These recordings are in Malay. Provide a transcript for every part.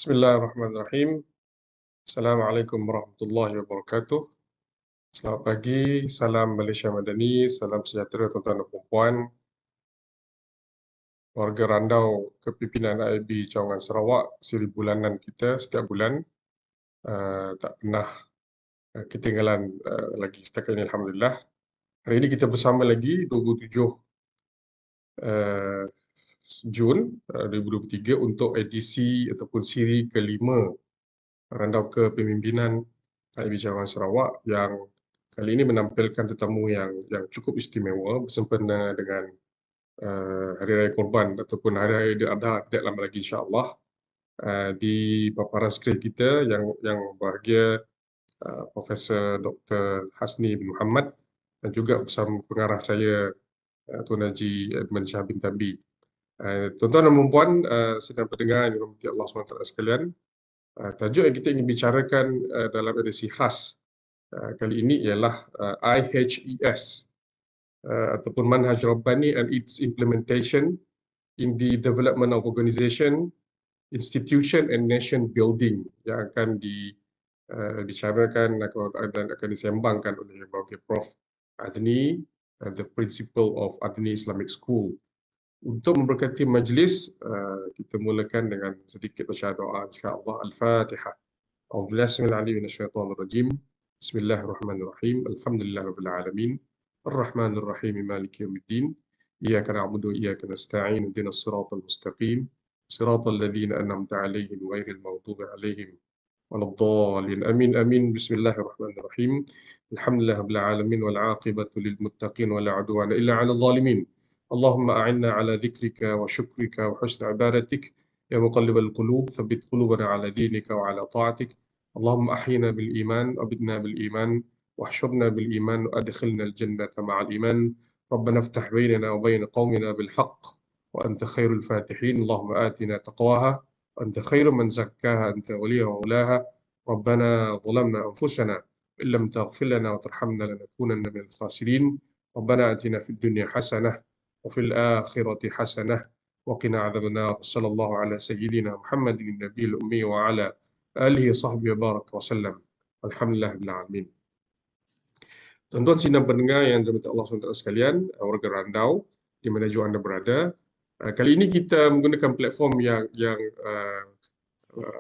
Bismillahirrahmanirrahim. Assalamualaikum warahmatullahi wabarakatuh. Selamat pagi, salam Malaysia Madani, salam sejahtera tuan-tuan dan puan-puan. Warga Randau Kepimpinan IB Cawangan Sarawak, siri bulanan kita setiap bulan. Tak pernah ketinggalan lagi setakat ini, Alhamdulillah. Hari ini kita bersama lagi 27 Jun 2023 untuk edisi ataupun siri kelima Randau Kepimpinan IB Cawangan Sarawak yang kali ini menampilkan tetamu yang cukup istimewa bersempena dengan Hari Raya Korban ataupun Hari Raya Idul Adha tidak lama lagi insya-Allah. Di paparan skrin kita yang berbahagia Profesor Dr. Hasni bin Muhammad dan juga bersama pengarah saya Tuan Haji Edmund Shah bin Tabi. Tuan-tuan dan puan-puan sedang pendengar yang dirahmati Allah SWT sekalian, tajuk yang kita ingin bicarakan dalam edisi khas kali ini ialah IHES ataupun Manhaj Rabbani and its implementation in the development of organisation, institution and nation building yang akan dibicarakan dan akan disembangkan oleh Prof. Adni, the principal of Adni Islamic School. Untuk memberkati majlis, kita mulakan dengan sedikit baca doa insya-Allah. Al-Fatihah. A'udzubillahi Bismillahirrahmanirrahim. Alhamdulillahirabbil alamin. Arrahmanirrahim. Maliki yaumiddin. Iyyaka na'budu wa iyyaka nasta'in. Ihdinas siratal mustaqim. Siratal ladzina an'amta 'alaihim ghairil maghdubi 'alaihim waladdallin. Amin amin. Bismillahirrahmanirrahim. Alhamdulillahirabbil alamin wal 'aqibatu lil muttaqin wa la 'udwana illa 'alal zalimin. Allahumma a'inna 'ala dzikrika wa syukrika wa husni ibadatik. Ya muqallibal qulub, tsabbit qulubana 'ala dinika wa 'ala ta'atik. Allahumma ahyina bil iman, abidna bil iman, wahsyurna bil iman, wa adkhilna al jannata ma'al iman. Rabbana iftah bainana wa bain qaumina bil haqq, wa anta khairul fatihin. Allahumma atina taqwaha, wa anta khairu man zakkaha, anta waliha wa maulaha. Rabbana zalamna anfusana, in lam taghfir lana wa tarhamna lanakunanna minal khasirin. Rabbana atina fid dunya hasanah wa fil akhirati hasanah wa qina adzabannar. Sallallahu ala sayyidina Muhammadin nabiyil ummi wa ala alihi sahbihi baraka wasallam. Alhamdulillahirabbil alamin. Tuan-tuan sidang pendengar yang dirahmati Allah SWT sekalian, warga Randau di mana juga anda berada, kali ini kita menggunakan platform yang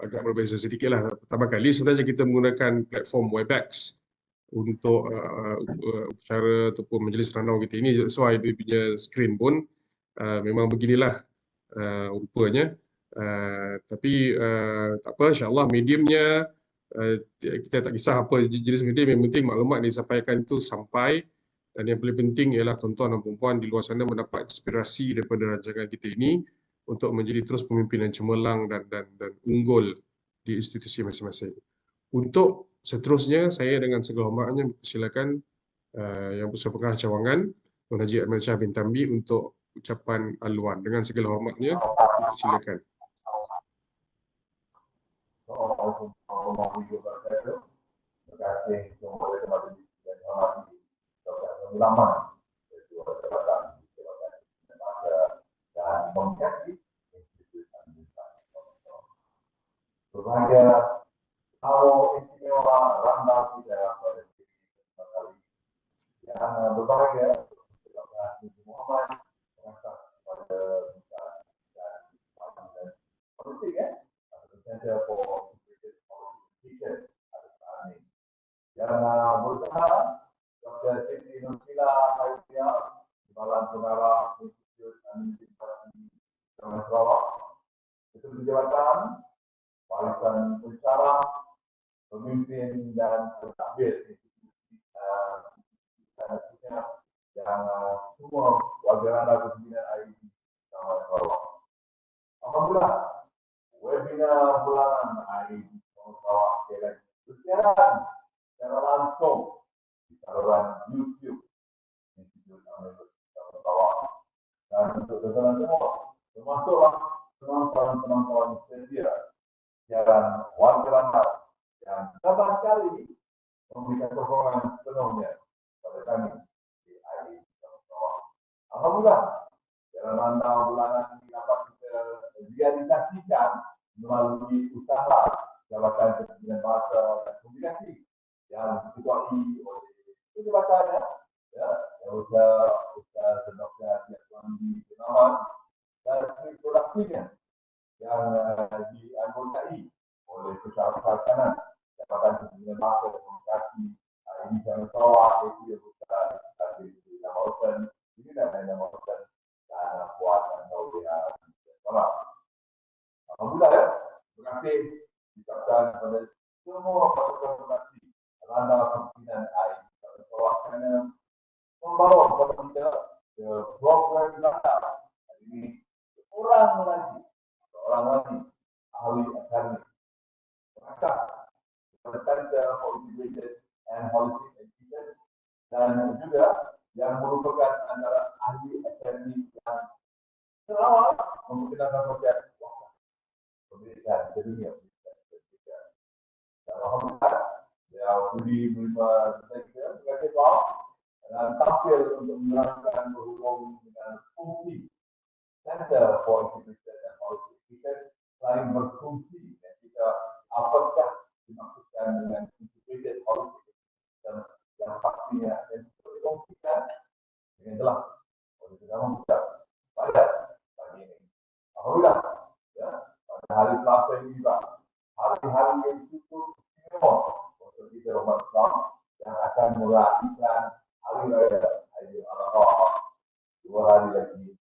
agak berbeza sedikitlah. Pertama kali sebenarnya kita menggunakan platform Webex untuk upacara ataupun majlis Randau kita ini. Sesuai dia punya skrin pun memang beginilah rupanya. Tapi tak apa, insya-Allah mediumnya kita tak kisah apa jenis medium, yang penting maklumat yang disampaikan itu sampai, dan yang paling penting ialah tuan-tuan dan puan-puan di luar sana mendapat inspirasi daripada rancangan kita ini untuk menjadi terus pemimpin yang cemerlang dan unggul di institusi masing-masing. Untuk seterusnya, saya dengan segala hormatnya silakan Yang Besar Pengarah Cawangan Tuan Haji Edmund Shah bin Tabi untuk ucapan haluan. Dengan segala hormatnya, silakan. Assalamualaikum warahmatullahi wabarakatuh. Terima kasih kepada teman-teman yang dihormati Dr. Ulama, Ketua Jabatan Lembaga dan Komunikasi Institut Administrasi Nasional. Berbahagia tamu istimewa Randau kita pada kesempatan kali yang berbahagia Dr. Hasni bin Muhammad, pengasas pada perusahaan dan politik Center for Integrated Education yang bersama Dr. Siti Nusila Haifia, Kepala Pengarah Institut Administrasi Cawangan Sarawak, Ketua Jabatan, Barisan Pensyarah, Pemimpin dan Pentadbir institusi yang semua warga Randau Kepimpinan IB Cawangan Sarawak. Alhamdulillah, webinar bulanan IB Cawangan Sarawak bersiaran secara langsung di saluran YouTube Institut Administrasi Cawangan Sarawak. Dan untuk tuan-tuan semua, termasuklah penonton-penonton setia siaran warga Randau yang sabar sekali memberikan sokongan sepenuhnya kepada kami di IB Cawangan Sarawak. Alhamdulillah, siaran Randau bulanan ini dapat kita realisasikan melalui usaha Jabatan Kepimpinan Bahasa dan Komunikasi yang diketuai oleh Jabatannya, ya, Ustaz Dr. Yaswandi Gunawan dan produksinya yang dianggotai oleh Ketua Kanan Jabatan Kepimpinan Bahasa dan Komunikasi ini Jangan Sarawak, itu yang Ustaz Aziz Namawasan, ini dan Namawasan dan Puan dan Naudia Salam. Alhamdulillah ya, terima kasih diucapkan kepada semua pasukan komunikasi Randa Pimpinan AI Jangan Sarawak kerana membawa kepada kita ke program kita hari ini seorang lagi ahli akademik berasas dari Center for Integrated and Holistic Education dan juga yang merupakan antara ahli akademik yang terawal memperkenalkan konsep pendidikan ke dunia. Dan alhamdulillah, beliau sudi menerima kita sebagai Tuan dan tampil untuk menerangkan berhubung dengan fungsi Center for Integrated and Holistic Education selain berfungsi dan kita apakah dimaksudkan dengan integrated holistic dan yang pastinya dan berfungsikan dengan jelas oleh dalam mengucap pada pagi ini. Alhamdulillah, ya, pada hari Selasa ini juga hari-hari yang cukup istimewa untuk kita umat Islam yang akan meraihkan hari raya Aidil Adha 2 hari lagi.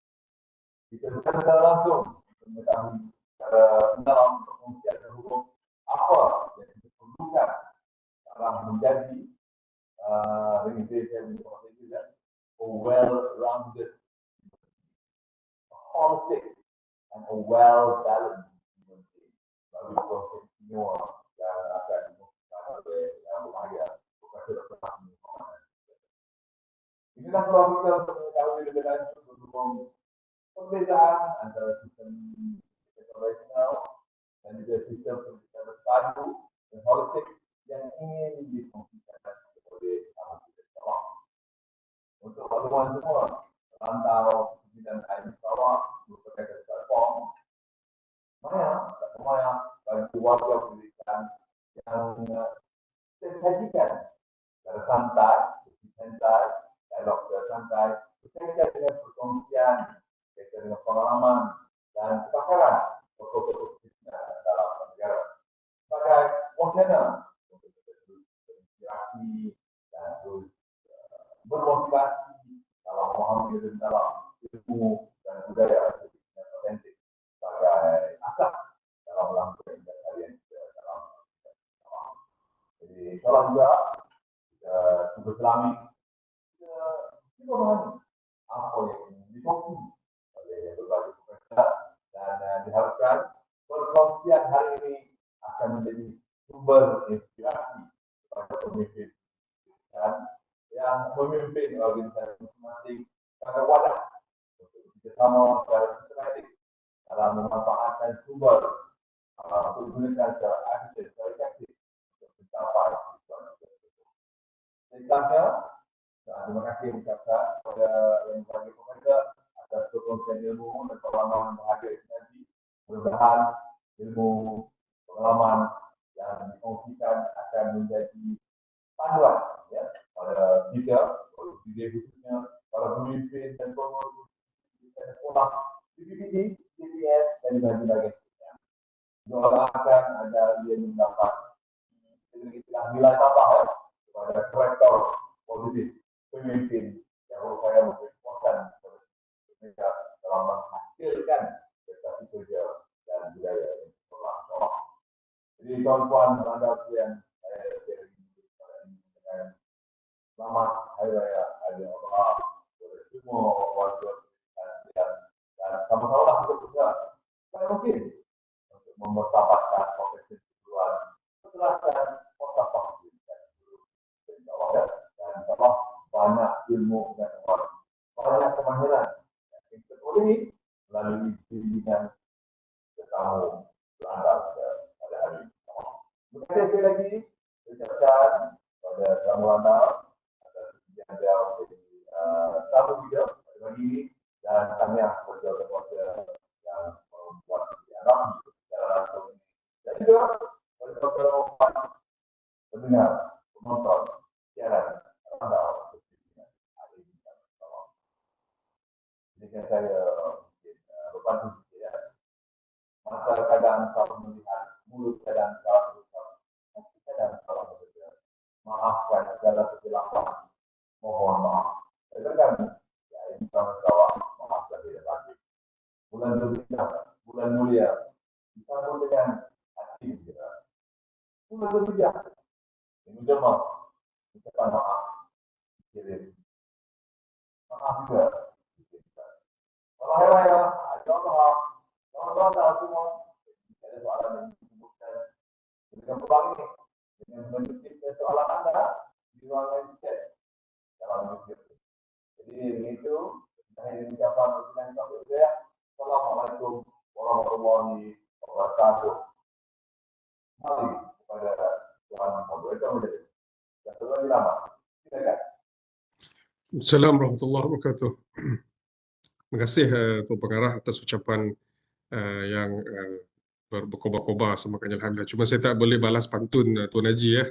Kita bisa secara langsung mengetahui secara dalam fungsi dan hukum apa yang diperlukan dalam menjadi a well-rounded, holistic, and a well-balanced human being. Lalu proses semua yang akan dimusnahkan oleh Yang Berbahagia Profesor Dr. Hasmi Muhammad. Inilah peluang kita untuk mengetahui lebih lanjut berhubung perbezaan antara sistem konvensional dan juga sistem pendidikan berpadu dan holistik yang ingin difungsikan oleh anak-anak Sarawak. Untuk makluman semua, rantau Kepimpinan AI Sarawak merupakan platform Maya bagi warga pendidikan yang tersajikan secara santai, dialog secara santai, berkaitan dengan perkongsian, berkaitan dengan pengalaman dan kepakaran tokoh-tokoh dalam negara. Sebagai wacana untuk berinspirasi dan terus bermotivasi dalam memahami dan dalam ilmu dan budaya yang otentik sebagai asas dalam melakukan kalian dalam. Jadi insyaAllah juga tugas Islami kita memahami apa yang dikongsi oleh berbagai profesor dan diharapkan perkongsian hari ini akan menjadi sumber inspirasi kepada pemimpin dan yang memimpin organisasi masing-masing pada wadah untuk bekerjasama secara sistematik dalam memanfaatkan sumber untuk digunakan secara efisien, secara efektif untuk mencapai tujuan tersebut. Selanjutnya, terima kasih ucapkan kepada yang berbagai profesor atas perkongsian ilmu dan pengalaman bahagia nanti. Mudah-mudahan ilmu pengalaman yang dikongsikan akan menjadi panduan ya pada kita, khususnya para pemimpin dan pengurus dan sekolah PPPD, PPS dan bagian-bagian lainnya. Doakan agar ia mendapat nilai tambah ya kepada karakter positif pemimpin yang berupaya memberi kekuatan kepada mereka dalam menghasilkan prestasi kerja dan budaya yang berlangsung. Jadi kawan-kawan anda yang selamat Hari Raya Aidil Adha kepada semua warga dan sama-sama kita berusaha supaya mungkin untuk memertabatkan profesi keguruan, kecerdasan, falsafah pendidikan dan insya-Allah dan insya-Allah banyak ilmu dan banyak kemahiran yang kita boleh melalui bimbingan tetamu anda pada hari ini. Terima kasih sekali lagi ucapkan pada tamu anda atas yang dia menjadi tamu kita pada pagi ini dan kami berjaya kepada yang membuat dialog secara langsung pada pendengar, penonton, siaran, Anda jadi kan saya lupa dulu ya. Mata kadang salah melihat, mulut kadang salah berucap, hati kadang salah bekerja. Maafkan segala kesilapan, mohon maaf. Terkadang ya ini kawan-kawan maafkan tidak lagi. Bulan Zulhijjah, bulan mulia, disambut dengan hati kita. Bulan Zulhijjah, ini jemaah, ucapan maaf, kirim. Maaf juga. Kalau ya, contoh, contoh semua, ada soalan yang disebutkan dengan peluang ini, dengan menitip soalan Anda di ruangan chat dalam YouTube. Jadi itu, saya ingin ucapan saya. Assalamualaikum warahmatullahi wabarakatuh. Mari kepada Tuhan moderator menjadi. Dan terlalu lama. Silakan. Assalamualaikum warahmatullahi wabarakatuh. Terima kasih Tuan Pengarah atas ucapan yang berkobar-kobar semakanya alhamdulillah. Cuma saya tak boleh balas pantun Tuan Haji ya.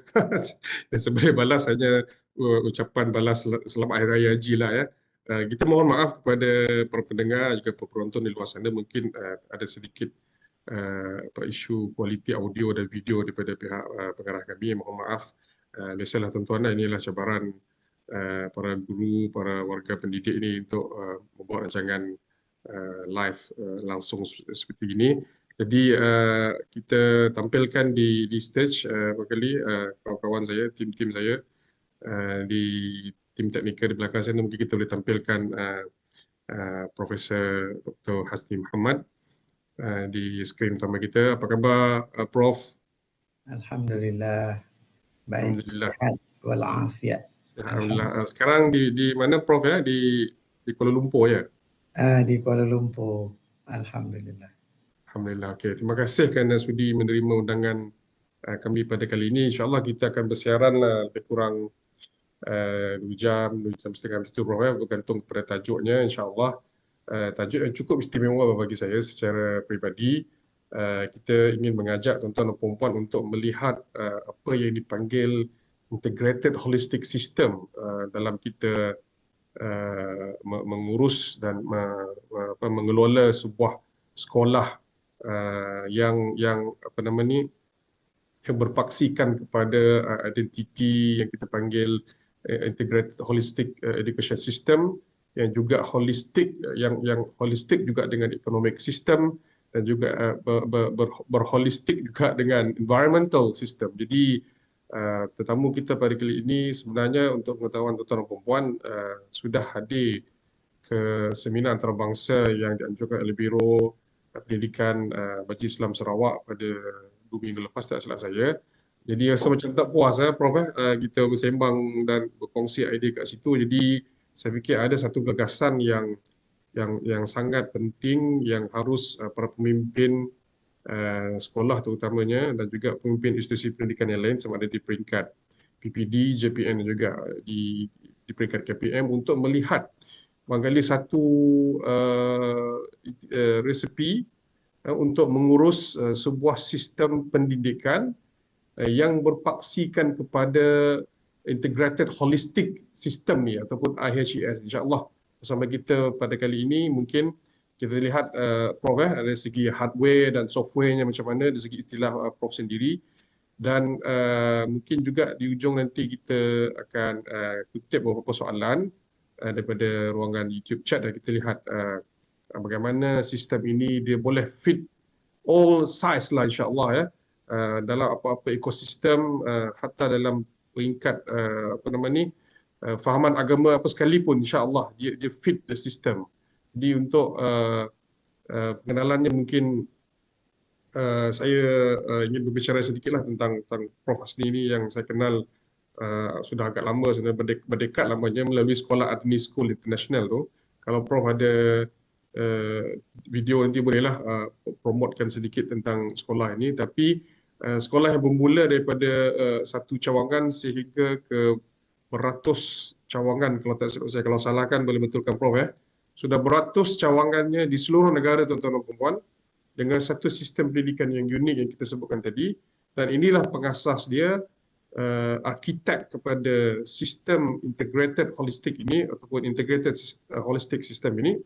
Yang saya boleh balas hanya ucapan balas selamat Hari Raya Haji lah ya. Kita mohon maaf kepada para pendengar juga penonton di luar sana, mungkin ada sedikit isu kualiti audio dan video daripada pihak pengarah kami. Mohon maaf. Biasalah tuan-tuan, inilah cabaran para guru, para warga pendidik ini untuk membuat rancangan live langsung seperti ini. Jadi kita tampilkan di stage berkali kawan-kawan saya, tim-tim saya di tim teknikal di belakang sana, mungkin kita boleh tampilkan Profesor Dr. Hasni Muhammad di skrin utama kita. Apa khabar Prof? Alhamdulillah, baik, Alhamdulillah. sehat walafiat. Alhamdulillah. Sekarang di mana Prof ya? Di Kuala Lumpur ya? Di Kuala Lumpur. Alhamdulillah. Alhamdulillah. Okey, terima kasih kerana sudi menerima undangan kami pada kali ini. InsyaAllah kita akan bersiaran lebih kurang 2 jam setengah macam tu Prof ya, bergantung kepada tajuknya insyaAllah. Tajuk yang cukup istimewa bagi saya secara peribadi. Kita ingin mengajak tuan-tuan dan puan-puan untuk melihat apa yang dipanggil integrated holistic system dalam kita mengurus dan mengelola sebuah sekolah yang apa nama ni, yang berpaksikan kepada identiti yang kita panggil integrated holistic education system, yang juga holistik, yang holistik juga dengan economic system, dan juga berholistik juga dengan environmental system. Jadi tetamu kita pada kali ini sebenarnya untuk pengetahuan tuan-tuan dan puan-puan sudah hadir ke seminar antarabangsa yang dianjurkan oleh Biro Pendidikan Majlis Islam Sarawak pada 2 minggu lepas, tak silap saya. Jadi rasa macam tak puas Prof kita bersembang dan berkongsi idea kat situ. Jadi saya fikir ada satu gagasan yang sangat penting yang harus para pemimpin sekolah terutamanya dan juga pemimpin institusi pendidikan yang lain sama ada di peringkat PPD, JPN dan juga di peringkat KPM untuk melihat barangkali satu resepi untuk mengurus sebuah sistem pendidikan yang berpaksikan kepada integrated holistic system ni ataupun IHES. InsyaAllah bersama kita pada kali ini mungkin kita lihat Prof dari segi hardware dan softwarenya macam mana, dari segi istilah Prof sendiri, dan mungkin juga di ujung nanti kita akan kutip beberapa soalan daripada ruangan YouTube chat dan kita lihat bagaimana sistem ini dia boleh fit all size lah insyaAllah ya, dalam apa-apa ekosistem, hatta dalam peringkat apa nama ni, fahaman agama apa sekalipun insyaAllah dia fit the system. Jadi untuk pengenalannya mungkin saya ingin berbicara sedikitlah tentang Prof Hasni ini yang saya kenal sudah agak lama, sudah berdekat lamanya melalui sekolah Adni School International tu. Kalau Prof ada video nanti bolehlah promotekan sedikit tentang sekolah ini. Tapi sekolah yang bermula daripada satu cawangan sehingga ke beratus cawangan, kalau tak silap saya, kalau salah kan boleh betulkan Prof ya. Sudah beratus cawangannya di seluruh negara tuan-tuan dan puan-puan. dengan satu sistem pendidikan yang unik yang kita sebutkan tadi, dan inilah pengasas dia, arkitek kepada sistem integrated holistic ini ataupun integrated holistic system ini.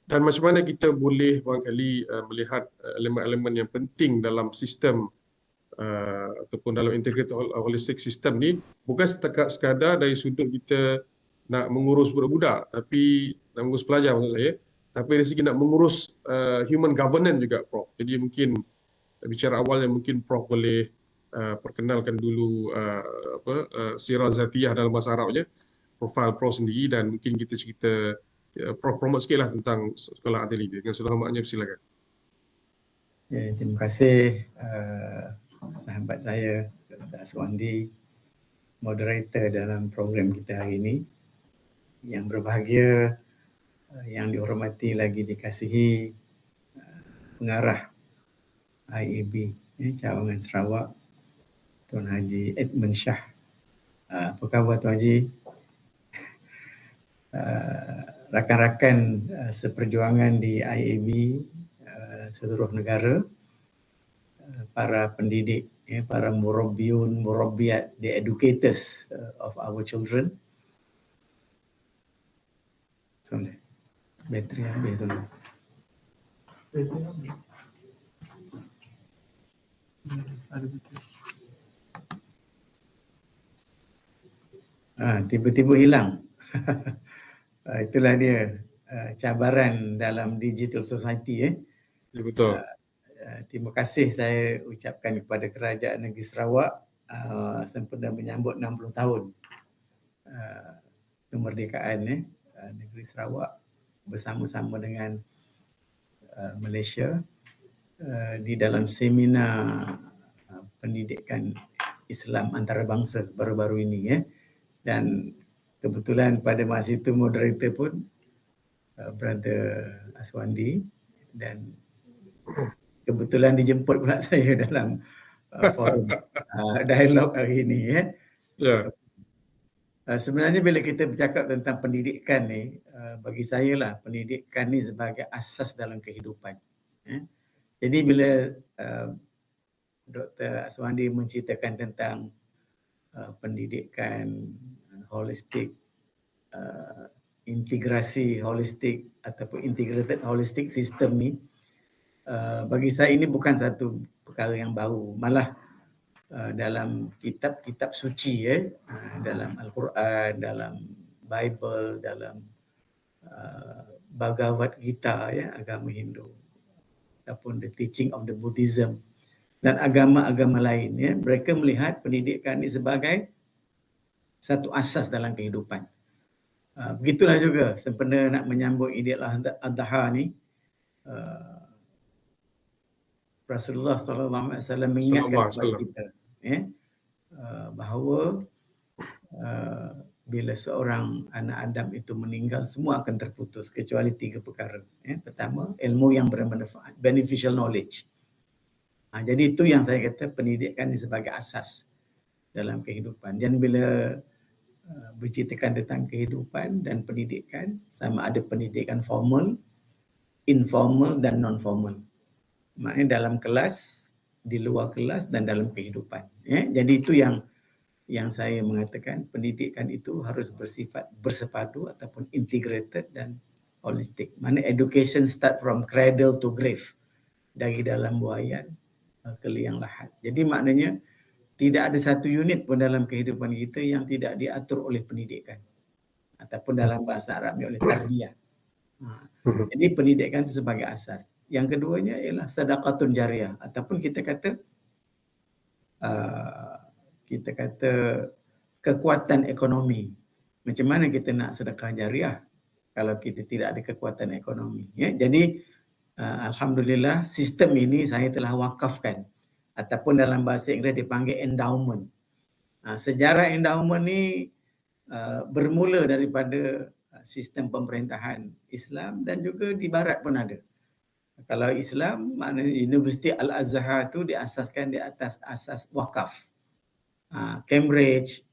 Dan macam mana kita boleh barangkali melihat elemen-elemen yang penting dalam sistem ataupun dalam integrated holistic system ni, bukan setakat sekadar dari sudut kita nak mengurus budak-budak, tapi nak mengurus pelajar maksud saya, tapi dari segi nak mengurus human governance juga, Prof. Jadi mungkin bicara awalnya mungkin Prof boleh perkenalkan dulu sirah zatiyah dalam bahasa Arabnya, profil Prof sendiri, dan mungkin kita cerita Prof promote sikit lah tentang sekolah Adil ini. Dengan segala hormatnya, silakan. Ya, terima kasih sahabat saya Dr. Aswandi, moderator dalam program kita hari ini. Yang berbahagia, yang dihormati lagi dikasihi pengarah IAB cawangan Sarawak, Tuan Haji Edmund Shah. Apa khabar Tuan Haji? Rakan-rakan seperjuangan di IAB seluruh negara, para pendidik, para murabbiyun, murabbiyat, the educators of our children. Sorry, bateri habis dulu. Tiba-tiba hilang. Itulah dia cabaran dalam digital society. Ya, betul. Terima kasih saya ucapkan kepada Kerajaan Negeri Sarawak sempena menyambut 60 tahun kemerdekaan Negeri Sarawak bersama-sama dengan Malaysia di dalam seminar pendidikan Islam antarabangsa baru-baru ini. Dan kebetulan pada masa itu moderator pun Brother Aswandi, dan kebetulan dijemput pula saya dalam forum dialog hari ini. Ya. Sebenarnya bila kita bercakap tentang pendidikan ni, bagi saya lah pendidikan ni sebagai asas dalam kehidupan. Jadi bila Dr. Aswandi menceritakan tentang pendidikan holistik, integrasi holistik ataupun integrated holistic system ni, bagi saya ini bukan satu perkara yang baru. Malah dalam kitab-kitab suci, dalam Al-Quran, dalam Bible, dalam Bhagavad Gita, agama Hindu, ataupun the teaching of the Buddhism dan agama-agama lain, mereka melihat pendidikan ini sebagai satu asas dalam kehidupan. Begitulah juga sempena nak menyambut Idul Adha ni, Rasulullah SAW mengingatkan kepada kita bahawa bila seorang anak Adam itu meninggal, semua akan terputus kecuali 3 perkara. Pertama, ilmu yang bermanfaat, beneficial knowledge. Jadi itu yang saya kata pendidikan ini sebagai asas dalam kehidupan. Dan bila berceritakan tentang kehidupan dan pendidikan, sama ada pendidikan formal, informal dan non-formal. Maknanya dalam kelas, di luar kelas dan dalam kehidupan. Jadi itu yang saya mengatakan pendidikan itu harus bersifat bersepadu ataupun integrated dan holistic. Mana education start from cradle to grave, dari dalam buayan ke liang lahat. Jadi maknanya tidak ada satu unit pun dalam kehidupan kita yang tidak diatur oleh pendidikan, ataupun dalam bahasa Arabnya oleh tarbiyah. Jadi pendidikan itu sebagai asas. Yang keduanya ialah sedekatun jariah, ataupun kita kata kekuatan ekonomi. Macam mana kita nak sedekah jariah kalau kita tidak ada kekuatan ekonomi? Jadi alhamdulillah sistem ini saya telah wakafkan, ataupun dalam bahasa Inggeris dipanggil endowment. Sejarah endowment ni bermula daripada sistem pemerintahan Islam dan juga di Barat pun ada. Kalau Islam, maknanya Universiti Al-Azhar itu diasaskan di atas asas wakaf. Cambridge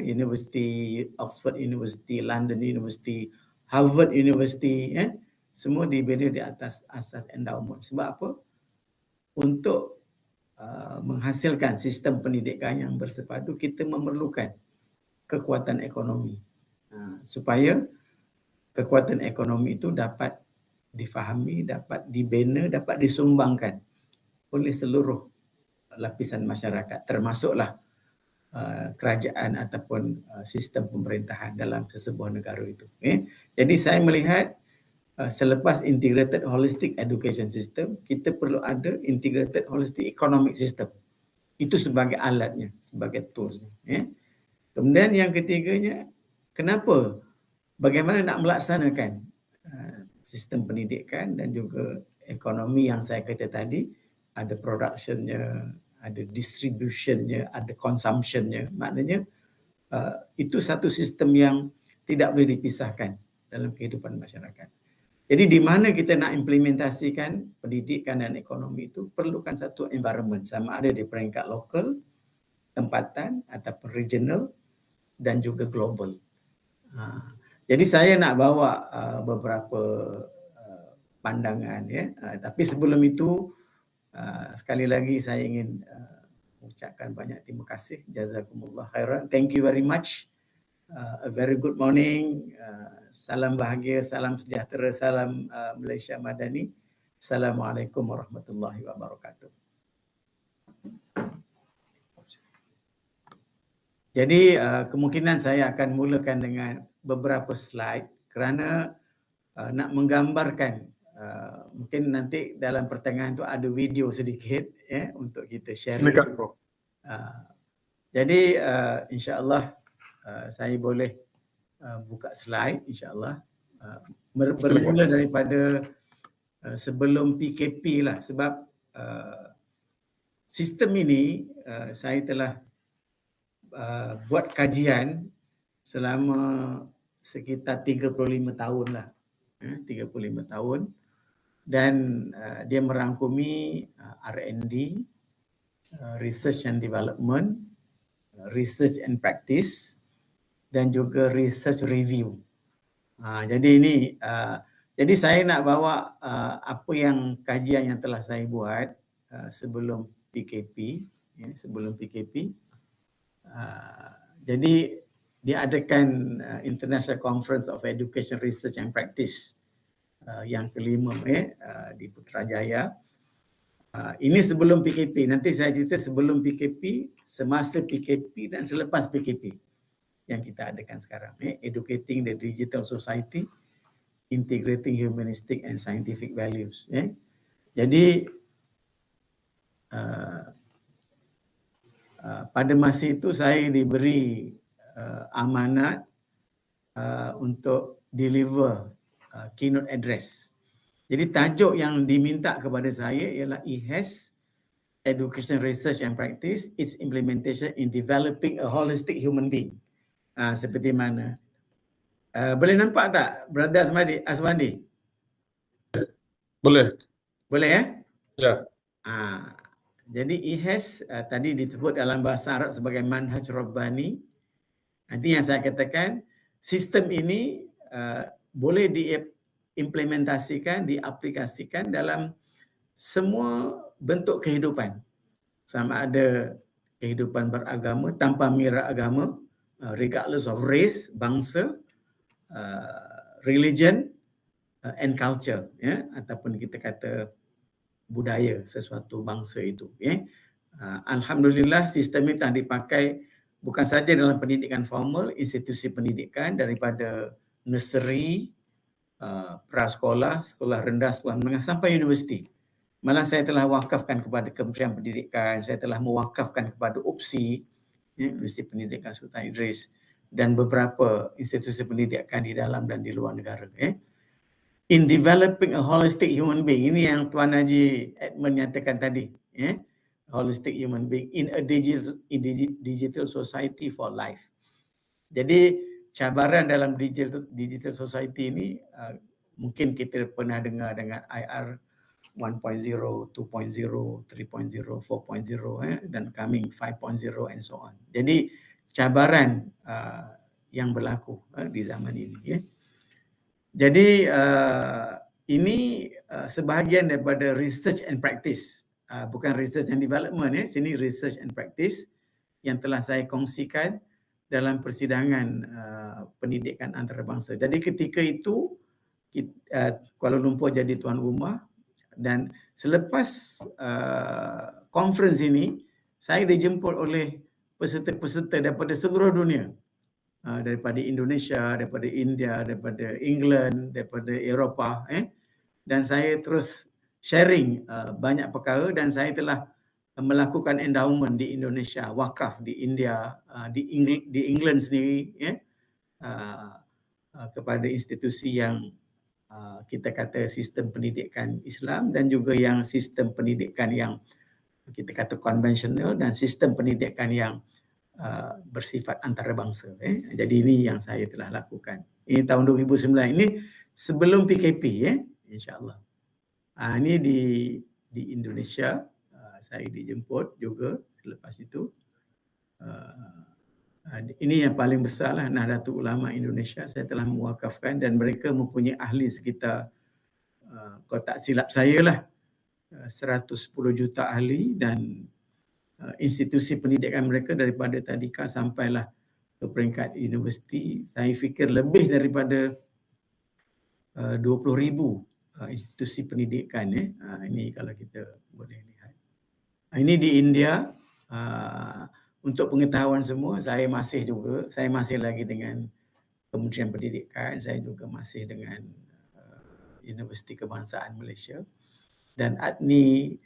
University, Oxford University, London University, Harvard University, semua dibina di atas asas endowment. Sebab apa? Untuk menghasilkan sistem pendidikan yang bersepadu, kita memerlukan kekuatan ekonomi. Supaya kekuatan ekonomi itu dapat difahami, dapat dibina, dapat disumbangkan oleh seluruh lapisan masyarakat, termasuklah kerajaan ataupun sistem pemerintahan dalam sesebuah negara itu. Jadi saya melihat selepas integrated holistic education system, kita perlu ada integrated holistic economic system. Itu sebagai alatnya, sebagai toolsnya. Kemudian yang ketiganya, kenapa? Bagaimana nak melaksanakan sistem pendidikan dan juga ekonomi yang saya kata tadi, ada productionnya, ada distributionnya, ada consumptionnya. Maknanya itu satu sistem yang tidak boleh dipisahkan dalam kehidupan masyarakat. Jadi di mana kita nak implementasikan pendidikan dan ekonomi itu, perlukan satu environment, sama ada di peringkat lokal, tempatan ataupun regional dan juga global. Jadi saya nak bawa beberapa pandangan, ya. Tapi sebelum itu, sekali lagi saya ingin mengucapkan banyak terima kasih. Jazakumullah khairan. Thank you very much. A very good morning. Salam bahagia, salam sejahtera, salam Malaysia Madani. Assalamualaikum warahmatullahi wabarakatuh. Jadi kemungkinan saya akan mulakan dengan beberapa slide kerana nak menggambarkan, mungkin nanti dalam pertengahan tu ada video sedikit, ya, untuk kita share. Silakan, Prof. Jadi insya-Allah saya boleh buka slide, insya-Allah. Bermula daripada sebelum PKP lah, sebab sistem ini saya telah buat kajian selama sekitar 35 tahun lah. 35 tahun. Dan dia merangkumi R&D, Research and Development, Research and Practice, dan juga Research Review. Jadi ini, jadi saya nak bawa apa yang kajian yang telah saya buat sebelum PKP, ya, sebelum PKP. Jadi diadakan International Conference of Education Research and Practice yang kelima, di Putrajaya. Ini sebelum PKP. Nanti saya cerita sebelum PKP, semasa PKP dan selepas PKP yang kita adakan sekarang. Educating the Digital Society, Integrating Humanistic and Scientific Values. Jadi pada masa itu saya diberi amanat untuk deliver keynote address. Jadi tajuk yang diminta kepada saya ialah IHES, Education Research and Practice, its implementation in developing a holistic human being. Seperti mana? Boleh nampak tak, Brother Aswandi? Boleh. Boleh, ya? Ya. Jadi IHES tadi disebut dalam bahasa Arab sebagai Manhaj Rabbani. Nanti yang saya katakan, sistem ini boleh diimplementasikan, diaplikasikan dalam semua bentuk kehidupan. Sama ada kehidupan beragama, tanpa mira agama, regardless of race, bangsa, religion and culture, ya, ataupun kita kata budaya sesuatu bangsa itu. Alhamdulillah sistem ini telah dipakai bukan saja dalam pendidikan formal, institusi pendidikan daripada nursery, prasekolah, sekolah rendah, sekolah menengah sampai universiti. Malah saya telah wakafkan kepada Kementerian Pendidikan, saya telah mewakafkan kepada UPSI, Universiti Pendidikan Sultan Idris, dan beberapa institusi pendidikan di dalam dan di luar negara. In developing a holistic human being, ini yang Tuan Haji Edmund nyatakan tadi, holistic human being in a digital society for life. Jadi cabaran dalam digital society ini, mungkin kita pernah dengar dengan IR 1.0, 2.0, 3.0, 4.0, dan coming 5.0 and so on. Jadi cabaran yang berlaku di zaman ini. Jadi ini sebahagian daripada research and practice, bukan research and development, sini research and practice yang telah saya kongsikan dalam persidangan pendidikan antarabangsa. Jadi ketika itu Kuala Lumpur jadi tuan rumah, dan selepas conference ini saya dijemput oleh peserta-peserta daripada seluruh dunia, daripada Indonesia, daripada India, daripada England, daripada Eropah, dan saya terus sharing banyak perkara, dan saya telah melakukan endowment di Indonesia, wakaf di India, di England sendiri, kepada institusi yang kita kata sistem pendidikan Islam, dan juga yang sistem pendidikan yang kita kata konvensional, dan sistem pendidikan yang bersifat antarabangsa. Jadi ini yang saya telah lakukan. Ini tahun 2009, ini sebelum PKP, insya-Allah. Ini di Indonesia, saya dijemput juga selepas itu. Ini yang paling besar lah, Nahdlatul Ulama Indonesia. Saya telah mewakafkan, dan mereka mempunyai ahli sekitar, kalau tak silap saya lah, 110 juta ahli, dan institusi pendidikan mereka daripada tadika sampailah ke peringkat universiti, saya fikir lebih daripada 20,000 institusi pendidikan. Ini kalau kita boleh lihat. Ini di India. Untuk pengetahuan semua, saya masih lagi dengan Kementerian Pendidikan, saya juga masih dengan Universiti Kebangsaan Malaysia, dan ADNI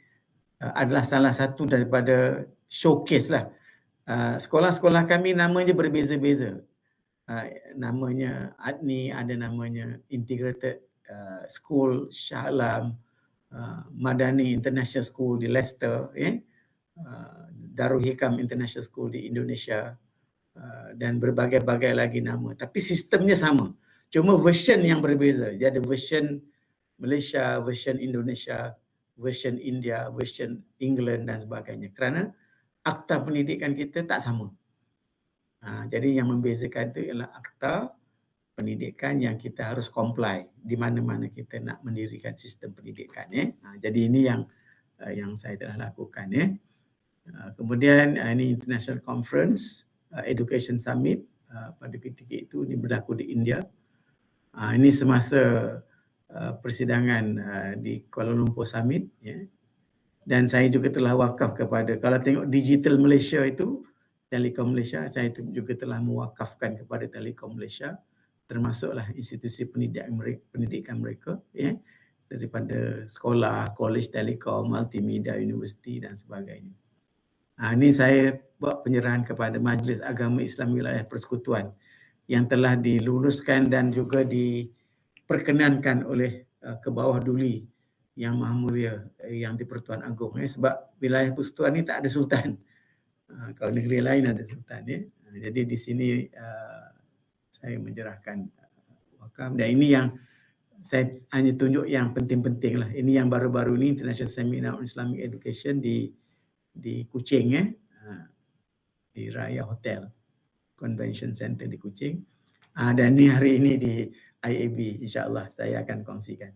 adalah salah satu daripada showcase lah. Sekolah-sekolah kami namanya berbeza-beza. Namanya ADNI, ada namanya Integrated School Shah Alam, Madani International School di Leicester, Darul Hikam International School di Indonesia, dan berbagai-bagai lagi nama. Tapi sistemnya sama. Cuma version yang berbeza. Dia ada version Malaysia, version Indonesia, version India, version England dan sebagainya. Kerana akta pendidikan kita tak sama. Jadi yang membezakan itu ialah akta pendidikan yang kita harus comply di mana-mana kita nak mendirikan sistem pendidikan. Jadi ini yang saya telah lakukan. Kemudian ini International Conference Education Summit pada ketika itu, ini berlaku di India. Ini semasa persidangan di Kuala Lumpur Summit, dan saya juga telah wakaf kepada, kalau tengok Digital Malaysia itu, Telekom Malaysia, saya juga telah mewakafkan kepada Telekom Malaysia, termasuklah institusi pendidikan mereka, daripada sekolah, college telekom, multimedia, universiti dan sebagainya. Ini saya buat penyerahan kepada Majlis Agama Islam Wilayah Persekutuan yang telah diluluskan dan juga diperkenankan oleh Kebawah Duli Yang Maha Mulia yang di-Pertuan Agong. Sebab wilayah persekutuan ini tak ada sultan. Kalau negeri lain ada sultan. Jadi di sini saya menyerahkan wakaf, dan ini yang saya hanya tunjuk yang penting-penting lah. Ini yang baru-baru ini, International Seminar on Islamic Education di Kuching, di Raya Hotel Convention Center di Kuching, dan ini hari ini di IAB, insya-Allah saya akan kongsikan.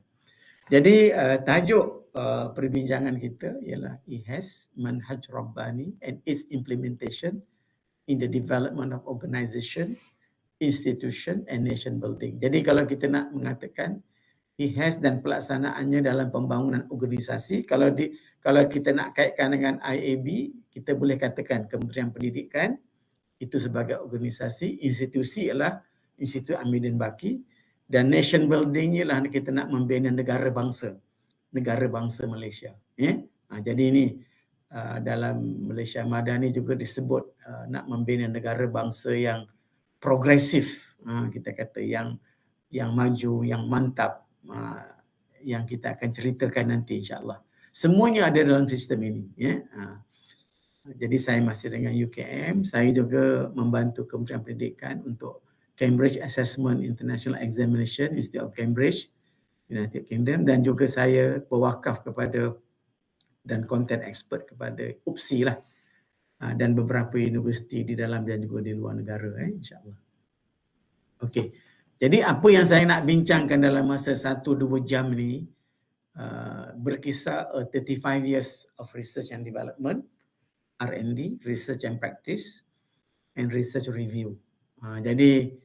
Jadi tajuk perbincangan kita ialah IHAS Manhaj Rabbani and its implementation in the development of organisation, institution and nation building. Jadi kalau kita nak mengatakan IHAS dan pelaksanaannya dalam pembangunan organisasi, kalau kita nak kaitkan dengan IAB, kita boleh katakan Kementerian Pendidikan itu sebagai organisasi, institusi ialah Institut Amiruddin Baqi, dan nation building ialah kita nak membina negara bangsa Malaysia. Jadi ini dalam Malaysia Madani juga disebut nak membina negara bangsa yang progresif, kita kata yang maju, yang mantap, yang kita akan ceritakan nanti insya-Allah. Semuanya ada dalam sistem ini. Jadi saya masih dengan UKM, saya juga membantu Kementerian Pendidikan untuk Cambridge Assessment International Examination, Institute of Cambridge, United Kingdom, dan juga saya berwakaf kepada dan content expert kepada UPSI lah, dan beberapa universiti di dalam dan juga di luar negara, insya-Allah. Okey. Jadi apa yang saya nak bincangkan dalam masa 1-2 jam ni berkisar 35 years of research and development, R&D, research and practice, and research review. Jadi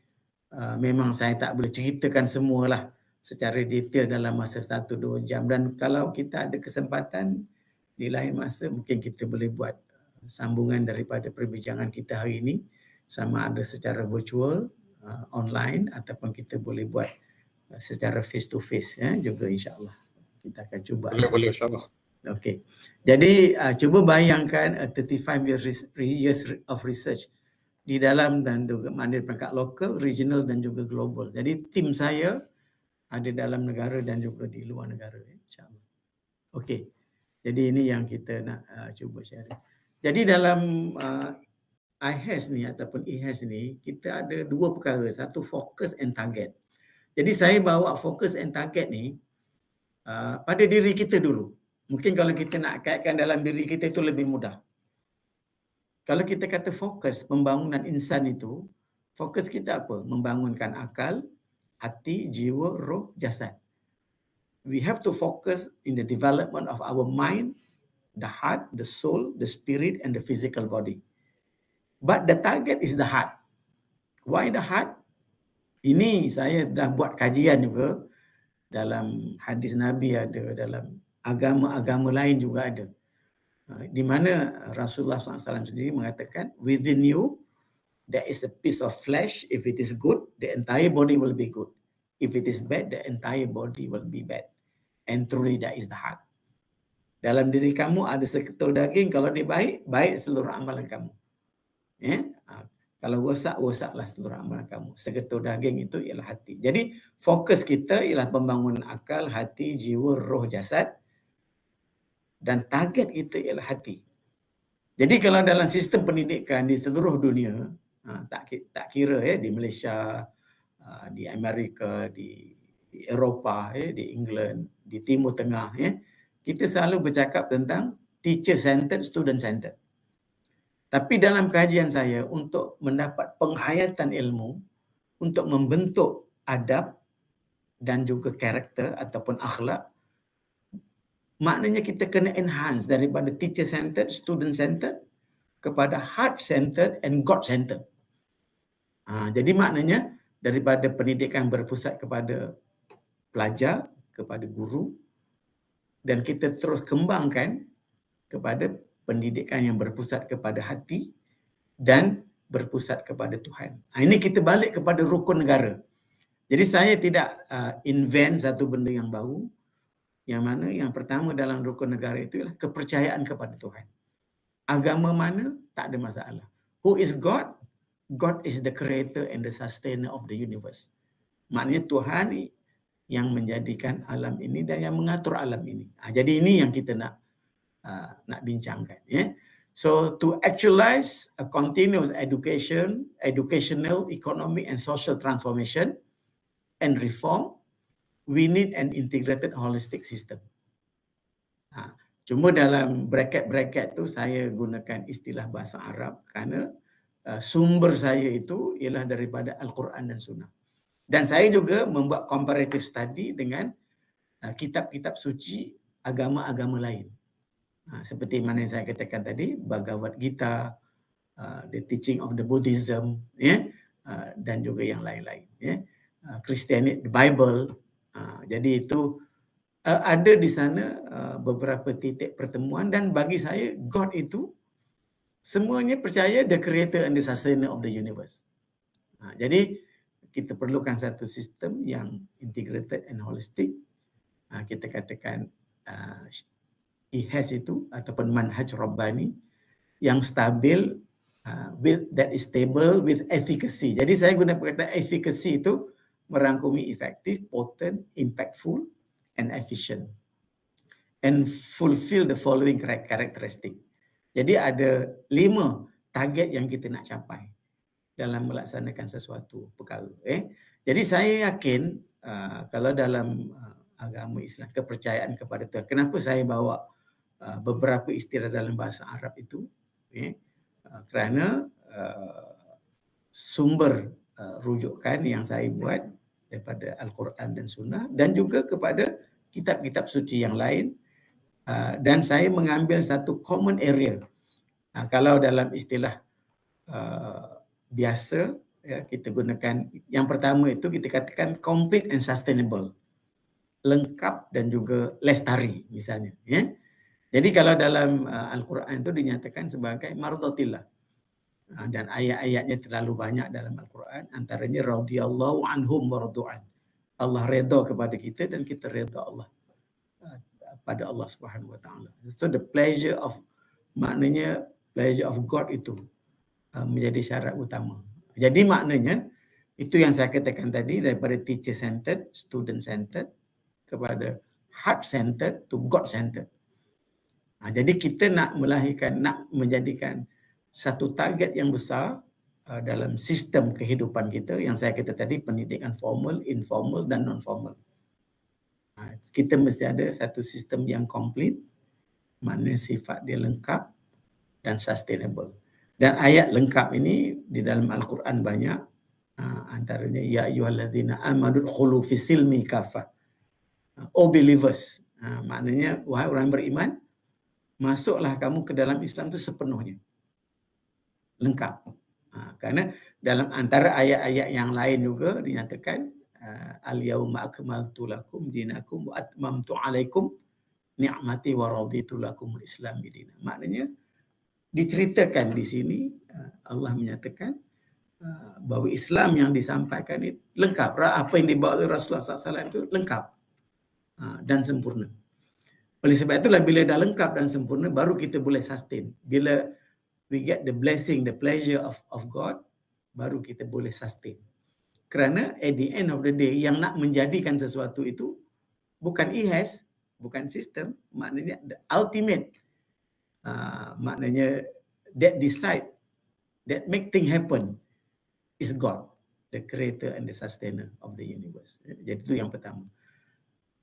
memang saya tak boleh ceritakan semualah secara detail dalam masa 1-2 jam, dan kalau kita ada kesempatan di lain masa mungkin kita boleh buat sambungan daripada perbincangan kita hari ini, sama ada secara virtual, online, ataupun kita boleh buat secara face to face juga, insya-Allah. Kita akan cuba. Boleh insya-Allah. Okey. Jadi cuba bayangkan 35 years of research di dalam dan juga mana peringkat lokal, regional dan juga global. Jadi tim saya ada dalam negara dan juga di luar negara, insya-Allah. Okey. Jadi ini yang kita nak cuba share. Jadi dalam IHAS ni ataupun IHAS ni kita ada dua perkara, satu focus and target. Jadi saya bawa focus and target ni pada diri kita dulu. Mungkin kalau kita nak kaitkan dalam diri kita itu lebih mudah. Kalau kita kata fokus pembangunan insan itu, fokus kita apa? Membangunkan akal, hati, jiwa, roh, jasad. We have to focus in the development of our mind, the heart, the soul, the spirit and the physical body. But the target is the heart. Why the heart? Ini saya dah buat kajian juga, dalam hadis Nabi ada, dalam agama-agama lain juga ada. Di mana Rasulullah SAW sendiri mengatakan, within you there is a piece of flesh. If it is good, the entire body will be good. If it is bad, the entire body will be bad. And truly that is the heart. Dalam diri kamu ada seketul daging, kalau dia baik, baik seluruh amalan kamu. Kalau rosak, rosaklah seluruh amalan kamu. Segetul daging itu ialah hati. Jadi fokus kita ialah pembangunan akal, hati, jiwa, roh, jasad. Dan target kita ialah hati. Jadi kalau dalam sistem pendidikan di seluruh dunia, tak kira di Malaysia, di Amerika, di Eropah, di England, di Timur Tengah, kita selalu bercakap tentang teacher-centered, student-centered. Tapi dalam kajian saya, untuk mendapat penghayatan ilmu, untuk membentuk adab dan juga karakter ataupun akhlak, maknanya kita kena enhance daripada teacher-centered, student-centered kepada heart-centered and God-centered. Jadi maknanya daripada pendidikan berpusat kepada pelajar, kepada guru, dan kita terus kembangkan kepada pendidikan yang berpusat kepada hati dan berpusat kepada Tuhan. Ini kita balik kepada rukun negara. Jadi saya tidak invent satu benda yang baru. Yang mana yang pertama dalam rukun negara itu ialah kepercayaan kepada Tuhan. Agama mana, tak ada masalah. Who is God? God is the creator and the sustainer of the universe. Maknanya Tuhan yang menjadikan alam ini dan yang mengatur alam ini. Jadi ini yang kita nak bincangkan. So to actualize a continuous educational, economic and social transformation and reform, we need an integrated holistic system. Cuma dalam bracket-bracket tu saya gunakan istilah bahasa Arab kerana sumber saya itu ialah daripada Al-Quran dan Sunnah. Dan saya juga membuat comparative study dengan kitab-kitab suci agama-agama lain. Seperti mana yang saya katakan tadi, Bhagavad Gita, the teaching of the Buddhism, dan juga yang lain-lain. Christianity, the Bible. Jadi itu ada di sana beberapa titik pertemuan, dan bagi saya God itu semuanya percaya the creator and the sustainer of the universe. Jadi kita perlukan satu sistem yang integrated and holistic. Kita katakan IHAS itu ataupun manhaj Rabbani yang stabil, that is stable with efficacy. Jadi saya guna perkataan efficacy itu merangkumi effective, potent, impactful and efficient, and fulfill the following characteristic. Jadi ada 5 target yang kita nak capai dalam melaksanakan sesuatu perkara. Jadi saya yakin kalau dalam agama Islam, kepercayaan kepada Tuhan. Kenapa saya bawa beberapa istilah dalam bahasa Arab itu? Kerana sumber rujukan yang saya buat daripada Al-Quran dan Sunnah, dan juga kepada kitab-kitab suci yang lain. Dan saya mengambil satu common area. Kalau dalam istilah biasa, ya, kita gunakan yang pertama itu kita katakan complete and sustainable, lengkap dan juga lestari misalnya, ya. Jadi kalau dalam Al-Quran itu dinyatakan sebagai mardatillah, dan ayat-ayatnya terlalu banyak dalam Al-Quran, antaranya radhiyallahu anhum wa radu'an, Allah redha kepada kita dan kita redha Allah pada Allah Subhanahu wa taala. So the pleasure of, maknanya pleasure of God itu menjadi syarat utama. Jadi maknanya itu yang saya katakan tadi, daripada teacher centered, student centered kepada heart centered to God centered. Jadi kita nak melahirkan, nak menjadikan satu target yang besar dalam sistem kehidupan kita, yang saya kata tadi, pendidikan formal, informal dan non-formal. Kita mesti ada satu sistem yang komplit, maknanya sifat dia lengkap dan sustainable. Dan ayat lengkap ini di dalam Al-Quran banyak, antaranya ya ayyuhalladzina amanu dkhulu fis silmi kafah. Oh believers, maknanya wahai orang beriman, masuklah kamu ke dalam Islam itu sepenuhnya, lengkap. Karena dalam antara ayat-ayat yang lain juga dinyatakan al-yauma akmaltu lakum dinakum wa atmamtu alaikum ni'mati wa raditu lakumul Islam dinan. Maknanya diceritakan di sini Allah menyatakan bahawa Islam yang disampaikan itu lengkap. Apa yang dibawa oleh Rasulullah SAW itu lengkap dan sempurna. Oleh sebab itulah bila dah lengkap dan sempurna, baru kita boleh sustain. Bila we get the blessing, the pleasure of God, baru kita boleh sustain. Kerana at the end of the day, yang nak menjadikan sesuatu itu bukan IHAS, bukan sistem, maknanya the ultimate, maknanya that decide, that make thing happen is God, the creator and the sustainer of the universe. Jadi itu yang pertama.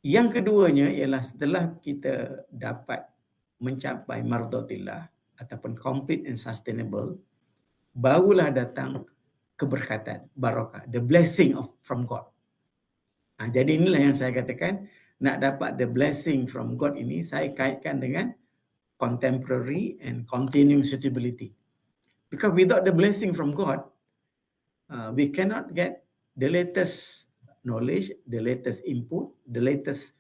Yang keduanya ialah setelah kita dapat mencapai mardatillah ataupun complete and sustainable, barulah datang keberkatan, barakah, the blessing from God. Jadi inilah yang saya katakan, nak dapat the blessing from God ini, saya kaitkan dengan contemporary and continuing suitability. Because without the blessing from God, we cannot get the latest knowledge, the latest input, the latest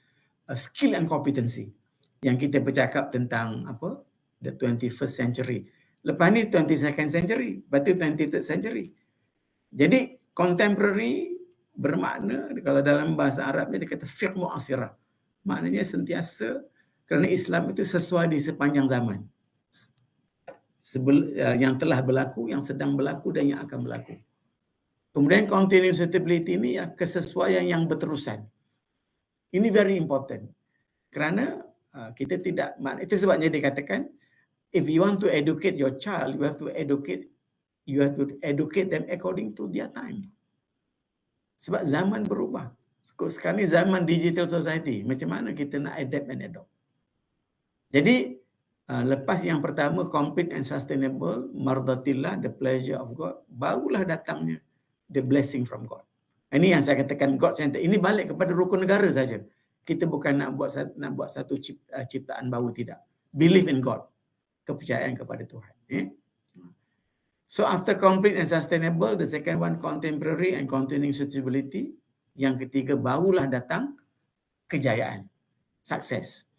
skill and competency. Yang kita bercakap tentang apa? The 21st century. Lepas ni 22nd century, lepas tu 23rd century. Jadi contemporary bermakna, kalau dalam bahasa Arabnya dia kata fiqh mu'asirah. Maknanya sentiasa, kerana Islam itu sesuai di sepanjang zaman. Yang telah berlaku, yang sedang berlaku dan yang akan berlaku. Kemudian continuous suitability ini kesesuaian yang berterusan. Ini very important. Kerana kita tidak, itu sebabnya dikatakan if you want to educate your child, you have to educate them according to their time. Sebab zaman berubah. Sekarang ni zaman digital society. Macam mana kita nak adapt and adopt. Jadi lepas yang pertama complete and sustainable, mardatillah, the pleasure of God, barulah datangnya the blessing from God. Ini yang saya katakan God center. Ini balik kepada rukun negara saja. Kita bukan nak buat satu ciptaan baru, tidak. Believe in God. Kepercayaan kepada Tuhan. So after complete and sustainable, the second one contemporary and continuing suitability. Yang ketiga barulah datang kejayaan. Sukses.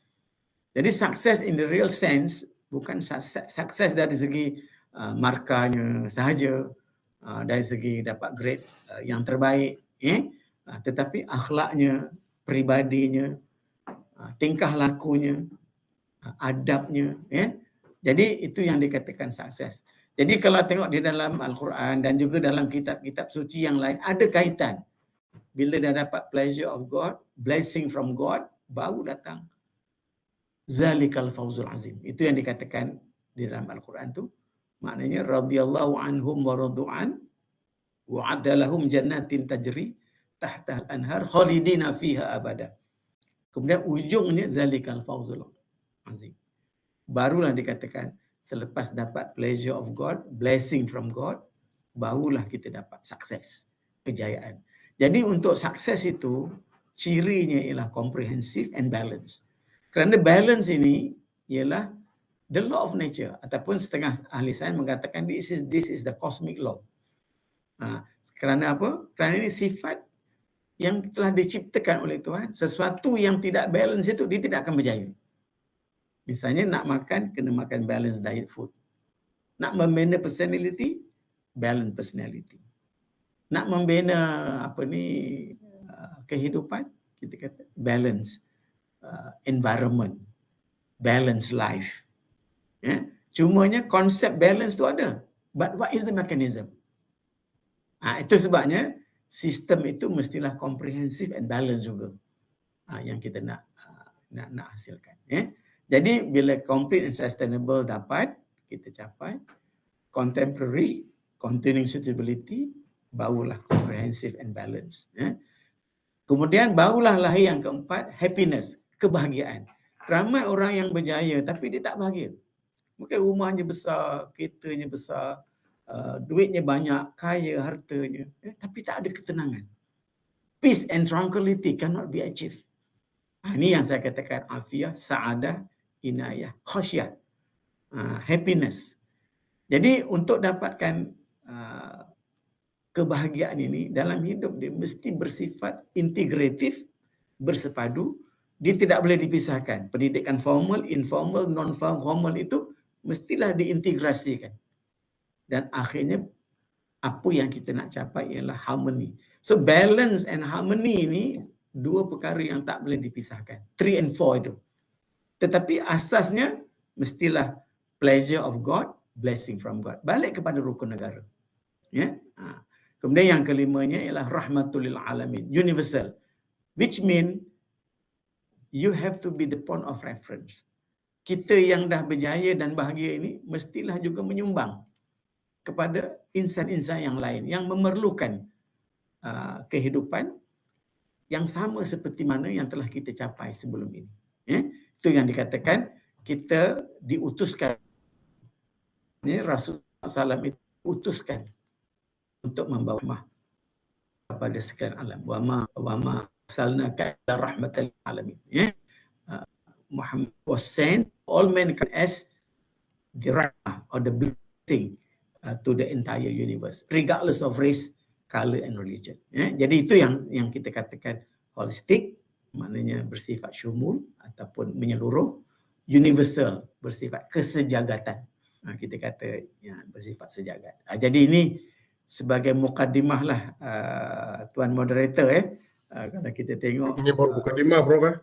Jadi sukses in the real sense bukan sukses dari segi markahnya sahaja, dari segi dapat grade yang terbaik, tetapi akhlaknya, peribadinya, tingkah lakunya, adabnya, Jadi itu yang dikatakan sukses. Jadi kalau tengok di dalam Al-Quran dan juga dalam kitab-kitab suci yang lain, ada kaitan. Bila dah dapat pleasure of God, blessing from God, baru datang zalikal fawzul azim. Itu yang dikatakan di dalam Al-Quran tu. Maknanya radhiyallahu anhum wa radu'an wa adalahum jannatin tajri tahta al-anhar khalidina fiha abada. Kemudian ujungnya zalikal fawzul azim. Barulah dikatakan selepas dapat pleasure of God, blessing from God, barulah kita dapat sukses, kejayaan. Jadi untuk sukses itu, cirinya ialah comprehensive and balance. Kerana balance ini ialah the law of nature, ataupun setengah ahli sains mengatakan this is the cosmic law. Kerana apa? Kerana ini sifat yang telah diciptakan oleh Tuhan. Sesuatu yang tidak balance itu dia tidak akan berjaya. Misalnya nak makan, kena makan balance diet food. Nak membina personality, balance personality. Nak membina kehidupan, kita kata balance environment, balance life. Ya? Cumanya konsep balance tu ada. But what is the mechanism? Itu sebabnya sistem itu mestilah comprehensive and balance juga. Yang kita nak hasilkan. Ya? Jadi bila complete and sustainable dapat kita capai, contemporary, continuing suitability, barulah comprehensive and balance. Ya? Kemudian barulah lahir yang keempat, happiness, kebahagiaan. Ramai orang yang berjaya tapi dia tak bahagia. Mungkin rumahnya besar, keretanya besar, duitnya banyak, kaya, hartanya, tapi tak ada ketenangan. Peace and tranquility cannot be achieved. Ini yang saya katakan afiah, sa'adah, inayah, khasyah, happiness. Jadi untuk dapatkan kebahagiaan ini dalam hidup dia mesti bersifat integratif, bersepadu, dia tidak boleh dipisahkan. Pendidikan formal, informal, non-formal itu mestilah diintegrasikan. Dan akhirnya apa yang kita nak capai ialah harmony. So balance and harmony ini dua perkara yang tak boleh dipisahkan. 3 and 4 itu. Tetapi asasnya mestilah pleasure of God, blessing from God. Balik kepada rukun negara. Ya. Kemudian yang kelimanya ialah rahmatul lil alamin, universal. Which mean you have to be the point of reference. Kita yang dah berjaya dan bahagia ini mestilah juga menyumbang kepada insan-insan yang lain yang memerlukan kehidupan yang sama seperti mana yang telah kita capai sebelum ini. Ya? Itu yang dikatakan kita diutuskan. Ya, Rasulullah SAW itu diutuskan untuk membawa rahmah kepada sekalian alam. Wa ma arsalnaka illa rahmatan lil alamin. Ya? Muhammad was sent all mankind as the rahmah or the blessing to the entire universe, regardless of race, color and religion. Ya? Jadi itu yang kita katakan holistik, maknanya bersifat syumul ataupun menyeluruh, universal bersifat kesejagatan. Kita kata bersifat sejagat. Jadi ini sebagai mukadimah lah tuan moderator kalau kita tengok. Ini baru mukadimah bro kan?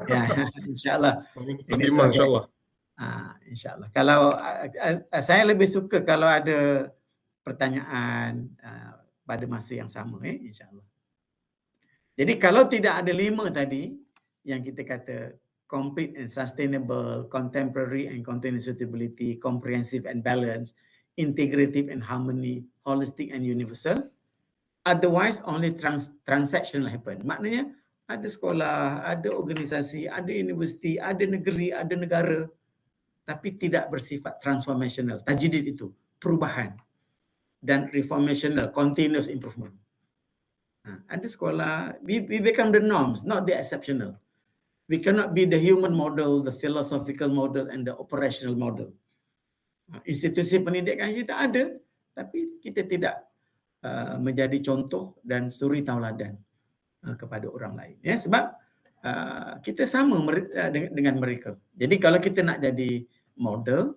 Ya, insyaAllah. Mukadimah insyaAllah. InsyaAllah. Kalau saya lebih suka kalau ada pertanyaan pada masa yang sama, insyaAllah. Jadi kalau tidak ada 5 tadi yang kita kata complete and sustainable, contemporary and continuing suitability, comprehensive and balance, integrative and harmony, holistic and universal, otherwise only transactional happen. Maknanya ada sekolah, ada organisasi, ada universiti, ada negeri, ada negara, tapi tidak bersifat transformational. Tajdid itu perubahan, dan reformational, continuous improvement. Ada sekolah, we become the norms, not the exceptional. We cannot be the human model, the philosophical model and the operational model. Institusi pendidikan kita ada, tapi kita tidak menjadi contoh dan suri tauladan kepada orang lain. Ya, sebab kita sama dengan mereka. Jadi kalau kita nak jadi model,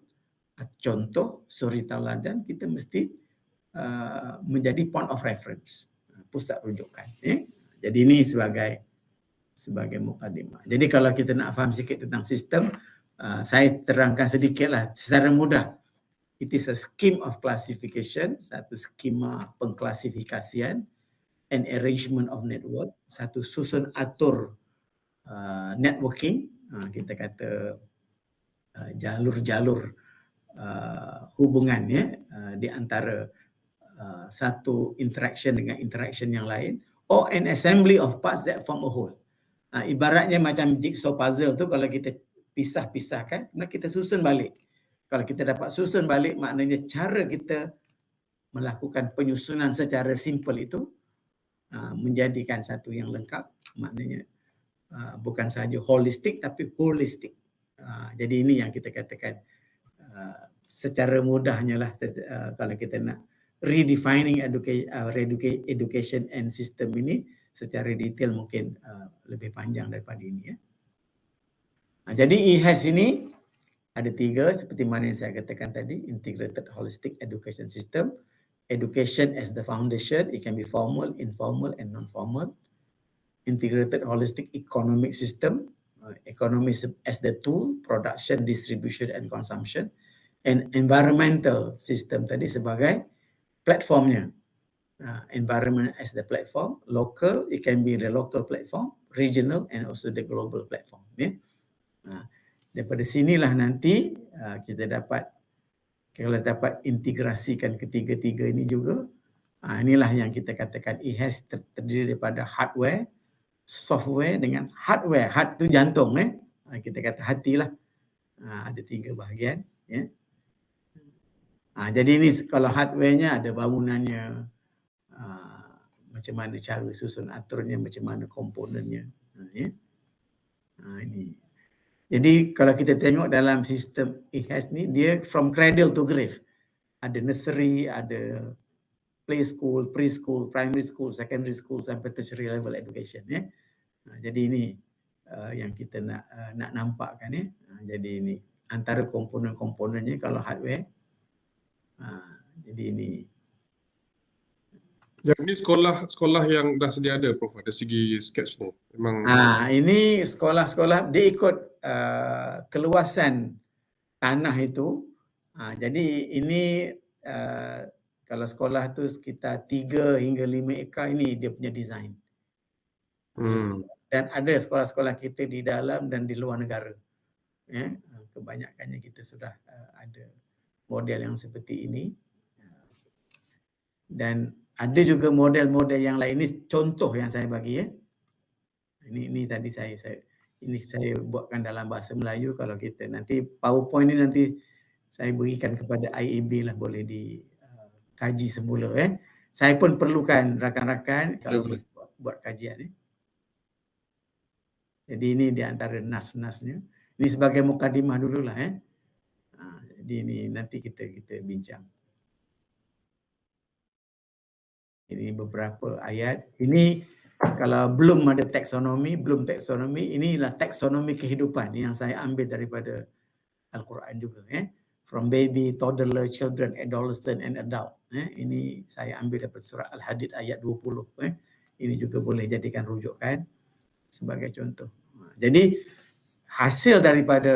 contoh, suri tauladan, kita mesti menjadi point of reference, pusat rujukan. Jadi ini sebagai mukadimah. Jadi kalau kita nak faham sikit tentang sistem, saya terangkan sedikitlah secara mudah. It is a scheme of classification, satu skema pengklasifikasian, an arrangement of network, satu susun atur networking, kita kata jalur-jalur hubungan di antara satu interaction dengan interaction yang lain, or an assembly of parts that form a whole. Ibaratnya macam jigsaw puzzle tu, kalau kita pisah-pisahkan, kemudian kita susun balik. Kalau kita dapat susun balik, maknanya cara kita melakukan penyusunan secara simple itu menjadikan satu yang lengkap, maknanya bukan sahaja holistik tapi holistik. Jadi ini yang kita katakan secara mudahnya lah, kalau kita nak redefining education and system ini secara detail mungkin lebih panjang daripada ini ya. Jadi IHAS ini ada 3 seperti mana yang saya katakan tadi, integrated holistic education system. Education as the foundation, it can be formal, informal and non-formal. Integrated holistic economic system, economy as the tool, production, distribution and consumption. And environmental system tadi sebagai platformnya. Environment as the platform, local, it can be the local platform, regional and also the global platform. Yeah? Daripada sinilah nanti kita dapat, kalau dapat integrasikan ketiga-tiga ini juga, inilah yang kita katakan IHAS terdiri daripada hardware, software dengan hardware. Heart tu jantung, kita kata hatilah. Ada 3 bahagian. Ya. Jadi ini kalau hardware-nya ada bangunannya, macam mana cara susun aturnya, macam mana komponennya. Ya. Ini. Jadi kalau kita tengok dalam sistem IHAS ni, dia from cradle to grave. Ada nursery, ada play school, preschool, primary school, secondary school sampai tertiary level education. Ya. Jadi ini yang kita nak nampakkan. Ya. Jadi ini antara komponen-komponennya kalau hardware. Jadi ini. Yang ini sekolah yang dah sedia ada, Prof, dari segi sketch ni. Memang. Ini sekolah-sekolah dia ikut keluasan tanah itu. Jadi ini kalau sekolah tu sekitar 3 hingga 5 ekar, ini dia punya design. Dan ada sekolah-sekolah kita di dalam dan di luar negara. Ya, kebanyakannya kita sudah ada model yang seperti ini. Dan ada juga model-model yang lain. Ini contoh yang saya bagi ya. Ini tadi saya buatkan dalam bahasa Melayu. Kalau kita nanti PowerPoint ini nanti saya berikan kepada IAB lah, boleh dikaji semula ya. Saya pun perlukan rakan-rakan kalau buat kajian ya. Jadi ini di antara nas-nasnya. Ini sebagai mukadimah dululah ya. Jadi ini nanti kita bincang. Ini beberapa ayat. Ini kalau belum ada taksonomi, inilah taksonomi kehidupan yang saya ambil daripada Al-Quran juga. From baby, toddler, children, adolescent and adult. Ini saya ambil daripada surah Al-Hadid ayat 20. Ini juga boleh jadikan rujukan sebagai contoh. Jadi hasil daripada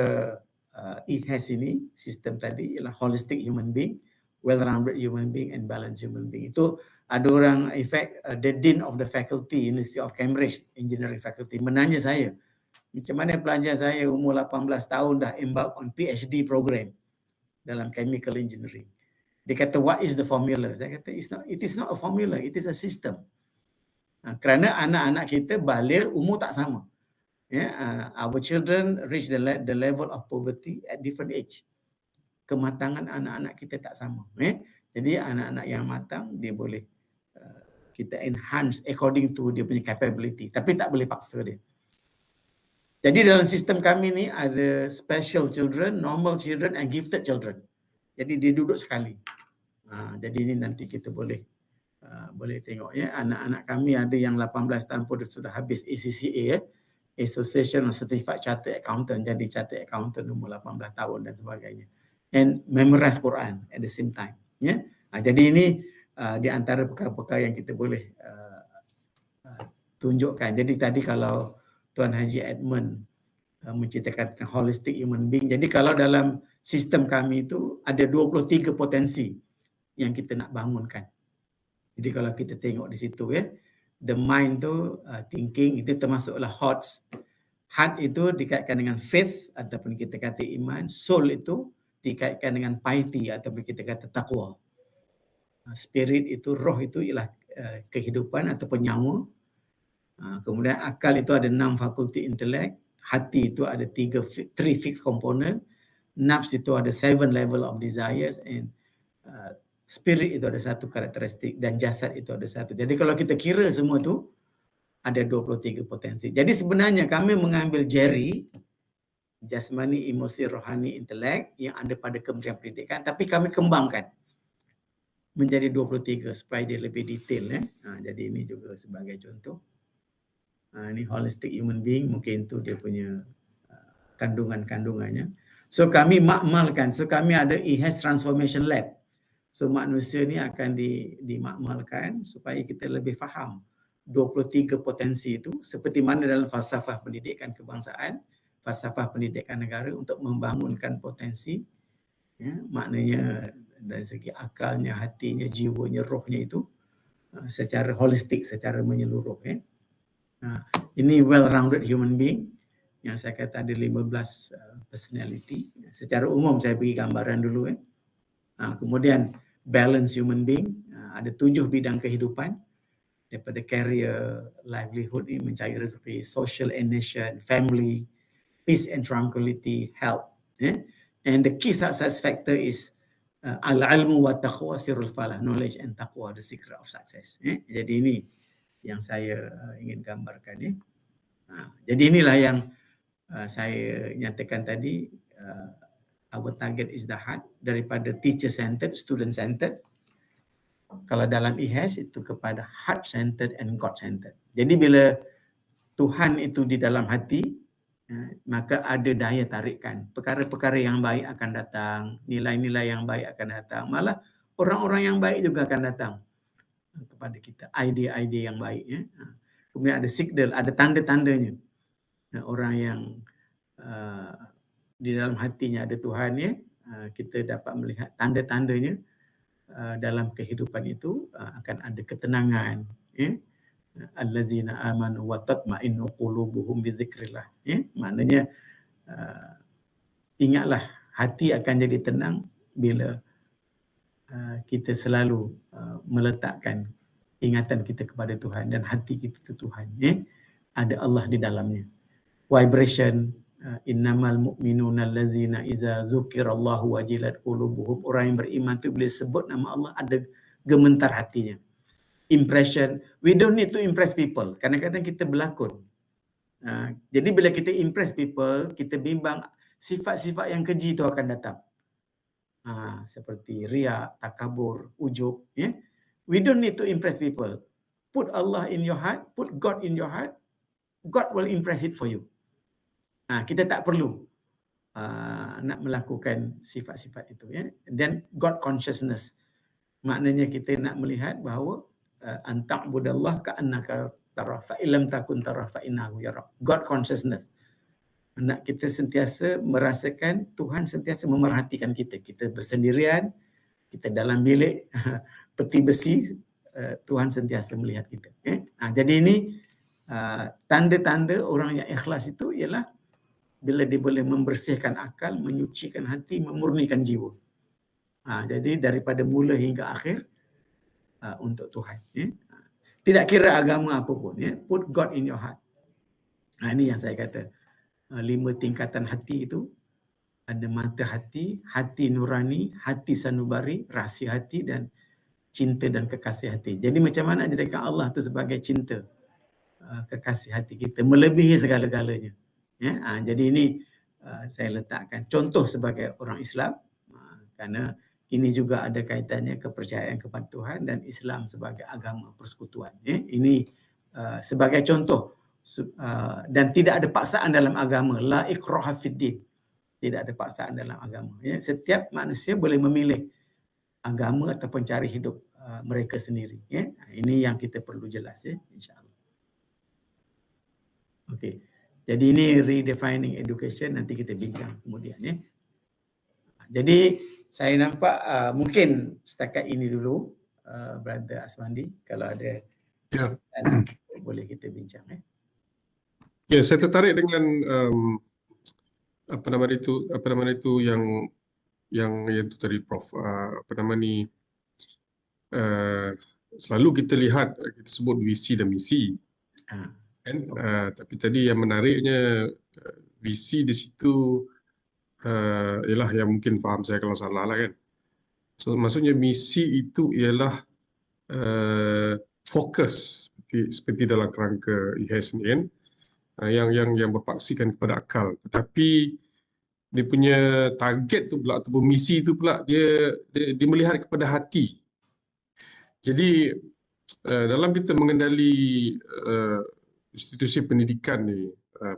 IHAS ini, sistem tadi ialah holistic human being, well-rounded human being and balanced human being. Itu ada orang, in fact, the Dean of the Faculty, University of Cambridge, Engineering Faculty, menanya saya, macam mana pelajar saya umur 18 tahun dah embark on PhD program dalam chemical engineering. Dia kata, what is the formula? Saya kata, it is not a formula, it is a system. Kerana anak-anak kita baligh umur tak sama. Our children reach the level of poverty at different age. Kematangan anak-anak kita tak sama. Jadi anak-anak yang matang, dia boleh kita enhance according to dia punya capability. Tapi tak boleh paksa dia. Jadi dalam sistem kami ni ada special children, normal children and gifted children. Jadi dia duduk sekali. Jadi ini nanti kita boleh tengok ya. Anak-anak kami ada yang 18 tahun pun sudah habis ACCA ya. Association of Certified Chartered Accountant, jadi Chartered Accountant umur 18 tahun dan sebagainya. And memorize Quran at the same time. Ya. Jadi ini di antara perkara-perkara yang kita boleh tunjukkan. Jadi tadi kalau Tuan Haji Edmund menceritakan tentang holistic human being. Jadi kalau dalam sistem kami itu ada 23 potensi yang kita nak bangunkan. Jadi kalau kita tengok di situ ya, the mind tu thinking itu termasuklah hearts. Heart itu dikaitkan dengan faith ataupun kita kata iman. Soul itu dikaitkan dengan piety ataupun kita kata taqwa. Spirit itu, roh itu ialah kehidupan ataupun nyawa. Kemudian akal itu ada 6 fakulti intelek. Hati itu ada 3 fixed component. Nafs itu ada 7 level of desires and spirit itu ada satu karakteristik dan jasad itu ada satu. Jadi kalau kita kira semua tu ada 23 potensi. Jadi sebenarnya kami mengambil jari jasmani, emosi, rohani, intelek yang ada pada Kementerian Pendidikan, tapi kami kembangkan menjadi 23 supaya dia lebih detail. Jadi ini juga sebagai contoh. Ini holistic human being, mungkin itu dia punya kandungan-kandungannya. So kami makmalkan, so kami ada IHAS Transformation Lab. So manusia ni akan dimakmalkan supaya kita lebih faham 23 potensi itu seperti mana dalam falsafah pendidikan kebangsaan, falsafah pendidikan negara untuk membangunkan potensi, ya, maknanya dari segi akalnya, hatinya, jiwanya, rohnya itu secara holistik, secara menyeluruh. Ya. Ini well-rounded human being yang saya kata ada 15 personality. Secara umum saya bagi gambaran dulu. Kemudian balance human being, ada 7 bidang kehidupan daripada career, livelihood, mencari rezeki, social and nation, family, peace and tranquility, health. And the key success factor is al-ilmu wa taqwa sirrul falah, knowledge and taqwa, the secret of success. Jadi ini yang saya ingin gambarkan. Jadi inilah yang saya nyatakan tadi. Our target is the heart, daripada teacher centered, student centered. Kalau dalam IHAS itu kepada heart centered and God centered. Jadi bila Tuhan itu di dalam hati, maka ada daya tarikan. Perkara-perkara yang baik akan datang, nilai-nilai yang baik akan datang. Malah orang-orang yang baik juga akan datang kepada kita, idea-idea yang baik. Kemudian ada signal, ada tanda-tandanya. Orang yang di dalam hatinya ada Tuhan, kita dapat melihat tanda-tandanya dalam kehidupan itu. Akan ada ketenangan, allazina amanu wa tatma'innu qulubuhum bi dzikrillah. Maknanya ingatlah, hati akan jadi tenang bila kita selalu meletakkan ingatan kita kepada Tuhan dan hati kita itu Tuhan. Ada Allah di dalamnya. Vibration, innamal mu'minuna allazina idza dzukirallahu wajilat qulubuhum. Orang yang beriman itu bila sebut nama Allah ada gemetar hatinya. Impression, we don't need to impress people. Kadang-kadang kita berlakon. Jadi bila kita impress people, kita bimbang, sifat-sifat yang keji itu akan datang. Seperti riak, takabur, ujub. We don't need to impress people. Put Allah in your heart, put God in your heart, God will impress it for you. Kita tak perlu nak melakukan sifat-sifat itu. Then God consciousness. Maknanya kita nak melihat bahawa anta'budallah ka'annaka tarah fa illam takun tarah fa innahu yarak. God consciousness. Nak kita sentiasa merasakan Tuhan sentiasa memerhatikan kita. Kita bersendirian, kita dalam bilik peti besi, Tuhan sentiasa melihat kita. Jadi ini tanda-tanda orang yang ikhlas itu ialah bila dia boleh membersihkan akal, menyucikan hati, memurnikan jiwa. Jadi daripada mula hingga akhir untuk Tuhan. Tidak kira agama apapun. Put God in your heart. Ini yang saya kata. 5 tingkatan hati itu. Ada mata hati, hati nurani, hati sanubari, rahsia hati dan cinta dan kekasih hati. Jadi macam mana jadikan Allah itu sebagai cinta, kekasih hati kita, melebihi segala-galanya. Jadi ini saya letakkan contoh sebagai orang Islam, kerana ini juga ada kaitannya kepercayaan kepada Tuhan dan Islam sebagai agama persekutuan. Ini sebagai contoh, dan tidak ada paksaan dalam agama. La ikraha fiddin. Tidak ada paksaan dalam agama. Setiap manusia boleh memilih agama ataupun cari hidup mereka sendiri. Ini yang kita perlu jelas, insya-Allah. Okey. Jadi ini redefining education, nanti kita bincang kemudian. Jadi saya nampak mungkin setakat ini dulu, Brother Aswandi. Kalau ada boleh kita bincang. Ya, saya tertarik dengan apa nama itu yang itu tadi Prof. Selalu kita lihat, kita sebut visi dan misi. Tapi tadi yang menariknya visi di situ ialah yang mungkin faham saya kalau salah lah kan. So, maksudnya misi itu ialah fokus seperti dalam kerangka IHS ni kan, yang berpaksikan kepada akal. Tetapi dia punya target tu pula ataupun misi tu pula dia melihat kepada hati. Jadi dalam kita mengendali institusi pendidikan ni,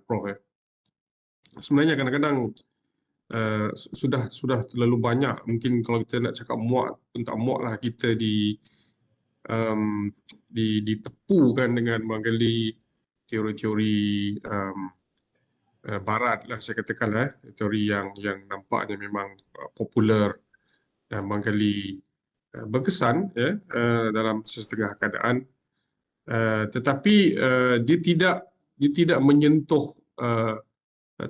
Prof, sebenarnya kadang-kadang sudah terlalu banyak, mungkin kalau kita nak cakap muak pun tak muak lah, kita ditepukan dengan menggali teori-teori barat lah, saya katakan teori yang nampaknya memang popular dan menggali berkesan dalam sesetengah keadaan, tetapi dia tidak menyentuh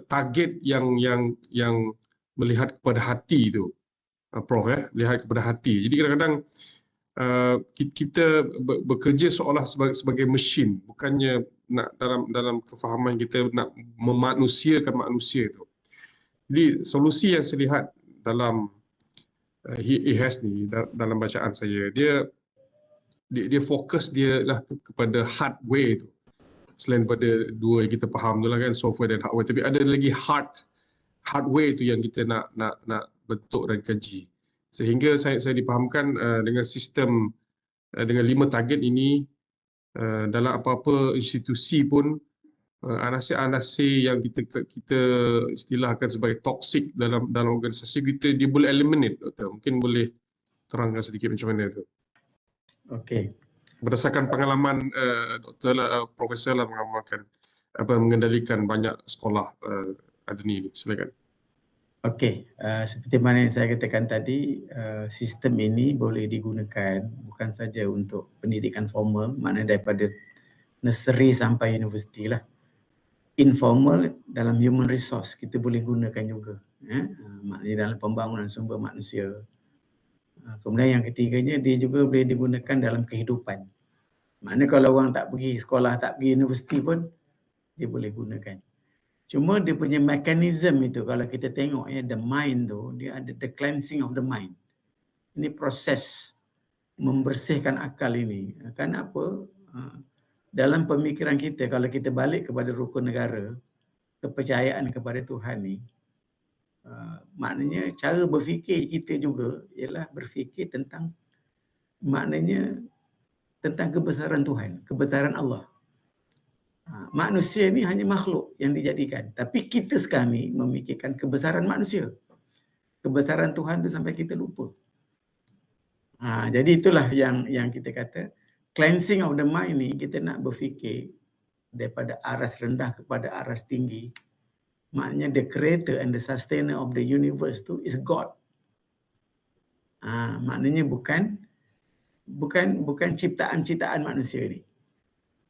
target yang melihat kepada hati itu, Prof, melihat kepada hati. Jadi kadang-kadang kita bekerja seolah sebagai mesin, bukannya nak dalam kefahaman kita nak memanusiakan manusia itu. Jadi solusi yang saya lihat dalam IHS ni, dalam bacaan saya, dia fokus dia lah kepada hardware itu. Selain daripada dua yang kita faham tu lah kan, software dan hardware, tapi ada lagi hardware itu yang kita nak bentuk dan kaji. Sehingga saya dipahamkan dengan sistem, dengan 5 target ini, dalam apa-apa institusi pun, anasir-anasir yang kita istilahkan sebagai toksik dalam organisasi kita, dia boleh eliminate, Doktor. Mungkin boleh terangkan sedikit macam mana itu? Okey. Berdasarkan pengalaman Doktor Profesor lah mengamalkan mengendalikan banyak sekolah adni ini. Silakan. Okey, seperti mana yang saya katakan tadi, sistem ini boleh digunakan bukan saja untuk pendidikan formal, maknanya daripada nursery sampai universiti lah. Informal dalam human resource kita boleh gunakan juga, maknanya dalam pembangunan sumber manusia. Kemudian yang ketiganya, dia juga boleh digunakan dalam kehidupan. Maknanya kalau orang tak pergi sekolah, tak pergi universiti pun dia boleh gunakan. Cuma dia punya mekanisme itu, kalau kita tengok the mind tu, dia ada the cleansing of the mind. Ini proses membersihkan akal ini. Kenapa? Dalam pemikiran kita, kalau kita balik kepada rukun negara, kepercayaan kepada Tuhan ni, maknanya cara berfikir kita juga ialah berfikir tentang, maknanya tentang kebesaran Tuhan, kebesaran Allah. Manusia ni hanya makhluk yang dijadikan. Tapi kita sekarang ni memikirkan kebesaran manusia. Kebesaran Tuhan tu sampai kita lupa. Jadi itulah yang kita kata, cleansing of the mind ni, kita nak berfikir daripada aras rendah kepada aras tinggi. Maknanya the creator and the sustainer of the universe tu is God. Maknanya bukan ciptaan-ciptaan manusia ni.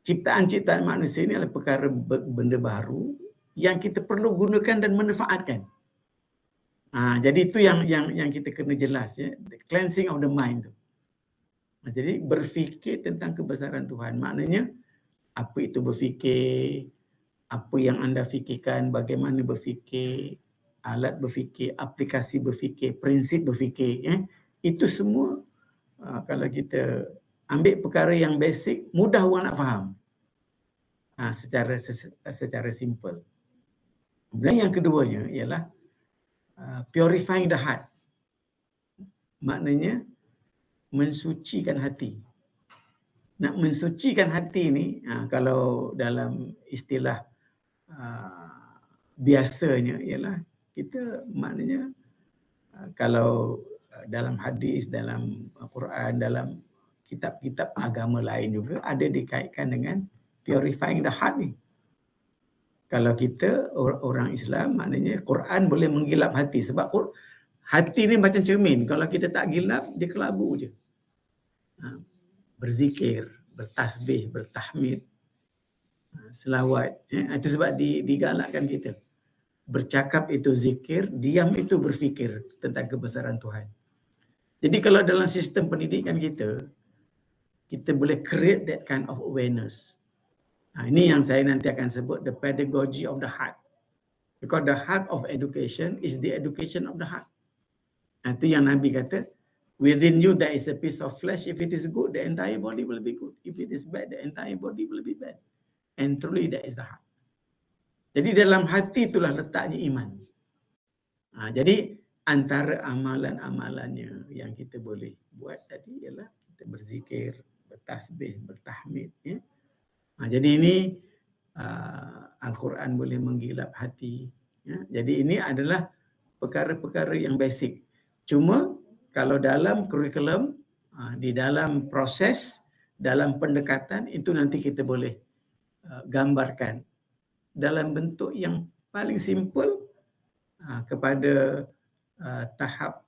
Ciptaan-ciptaan manusia ini adalah perkara benda baru yang kita perlu gunakan dan manfaatkan. Jadi itu yang kita kena jelas, ya, the cleansing of the mind tu. Jadi berfikir tentang kebesaran Tuhan, maknanya apa itu berfikir, apa yang anda fikirkan, bagaimana berfikir, alat berfikir, aplikasi berfikir, prinsip berfikir, itu semua kalau kita ambil perkara yang basic, mudah orang nak faham secara simple. Kemudian yang keduanya ialah purifying the heart. Maknanya mensucikan hati. Nak mensucikan hati ni, kalau dalam istilah biasanya ialah kita, maknanya kalau dalam hadis, dalam Quran, dalam kitab-kitab agama lain juga ada dikaitkan dengan purifying the heart ni. Kalau kita orang Islam, maknanya Quran boleh menggilap hati. Sebab hati ni macam cermin. Kalau kita tak gilap, dia kelabu je. Berzikir, bertasbih, bertahmid, selawat. Itu sebab digalakkan kita. Bercakap itu zikir, diam itu berfikir tentang kebesaran Tuhan. Jadi kalau dalam sistem pendidikan kita boleh create that kind of awareness. Ini yang saya nanti akan sebut the pedagogy of the heart. Because the heart of education is the education of the heart. Itu yang Nabi kata, Within you there is a piece of flesh. If it is good, the entire body will be good. If it is bad, the entire body will be bad. And truly that is the heart. Jadi dalam hati itulah letaknya iman. Jadi antara amalan-amalannya yang kita boleh buat tadi ialah kita berzikir, bertasbih, bertahmid. Ya. Jadi ini Al-Quran boleh menggilap hati. Ya. Jadi ini adalah perkara-perkara yang basic. Cuma kalau dalam kurikulum, di dalam proses, dalam pendekatan, itu nanti kita boleh gambarkan dalam bentuk yang paling simple kepada tahap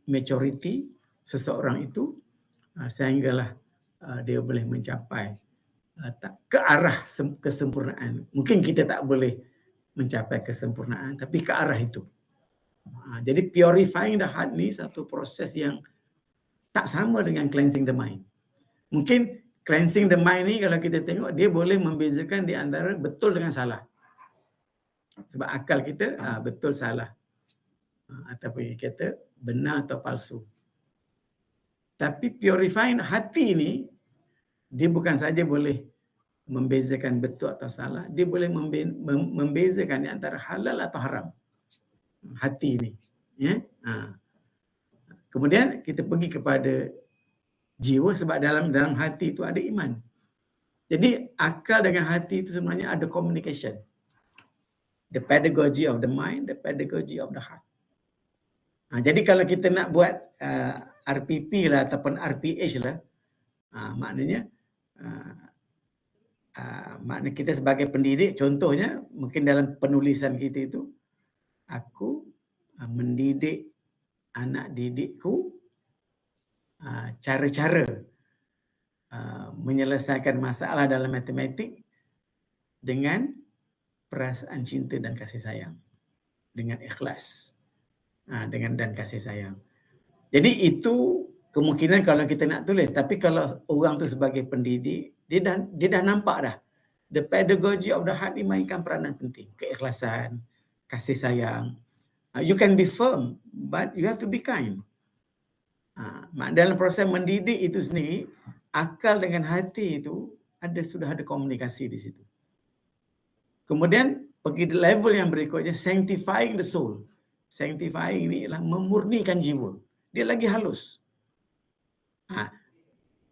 maturity seseorang itu, sehinggalah dia boleh mencapai ke arah kesempurnaan. Mungkin kita tak boleh mencapai kesempurnaan, tapi ke arah itu. Jadi purifying the heart ni satu proses yang tak sama dengan cleansing the mind. Mungkin cleansing the mind ni kalau kita tengok, dia boleh membezakan di antara betul dengan salah. Sebab akal kita betul salah. Ataupun kita kata benar atau palsu. Tapi purifying hati ni, dia bukan saja boleh membezakan betul atau salah, dia boleh membezakan di antara halal atau haram. Hati ni. Ya? Kemudian kita pergi kepada jiwa, sebab dalam hati itu ada iman. Jadi akal dengan hati itu sebenarnya ada communication. The pedagogy of the mind, the pedagogy of the heart. Jadi kalau kita nak buat RPP lah ataupun RPH lah, maknanya makna kita sebagai pendidik, contohnya mungkin dalam penulisan kita itu, aku mendidik anak didikku cara-cara menyelesaikan masalah dalam matematik dengan perasaan cinta dan kasih sayang, dengan ikhlas, dan kasih sayang. Jadi itu kemungkinan kalau kita nak tulis. Tapi kalau orang tu sebagai pendidik, dia dah nampak dah. The pedagogy of the heart ni mainkan peranan penting. Keikhlasan, kasih sayang. You can be firm, but you have to be kind. Dalam proses mendidik itu sendiri, akal dengan hati itu sudah ada komunikasi di situ. Kemudian pergi di level yang berikutnya, sanctifying the soul. Sanctifying ini ialah memurnikan jiwa. Dia lagi halus.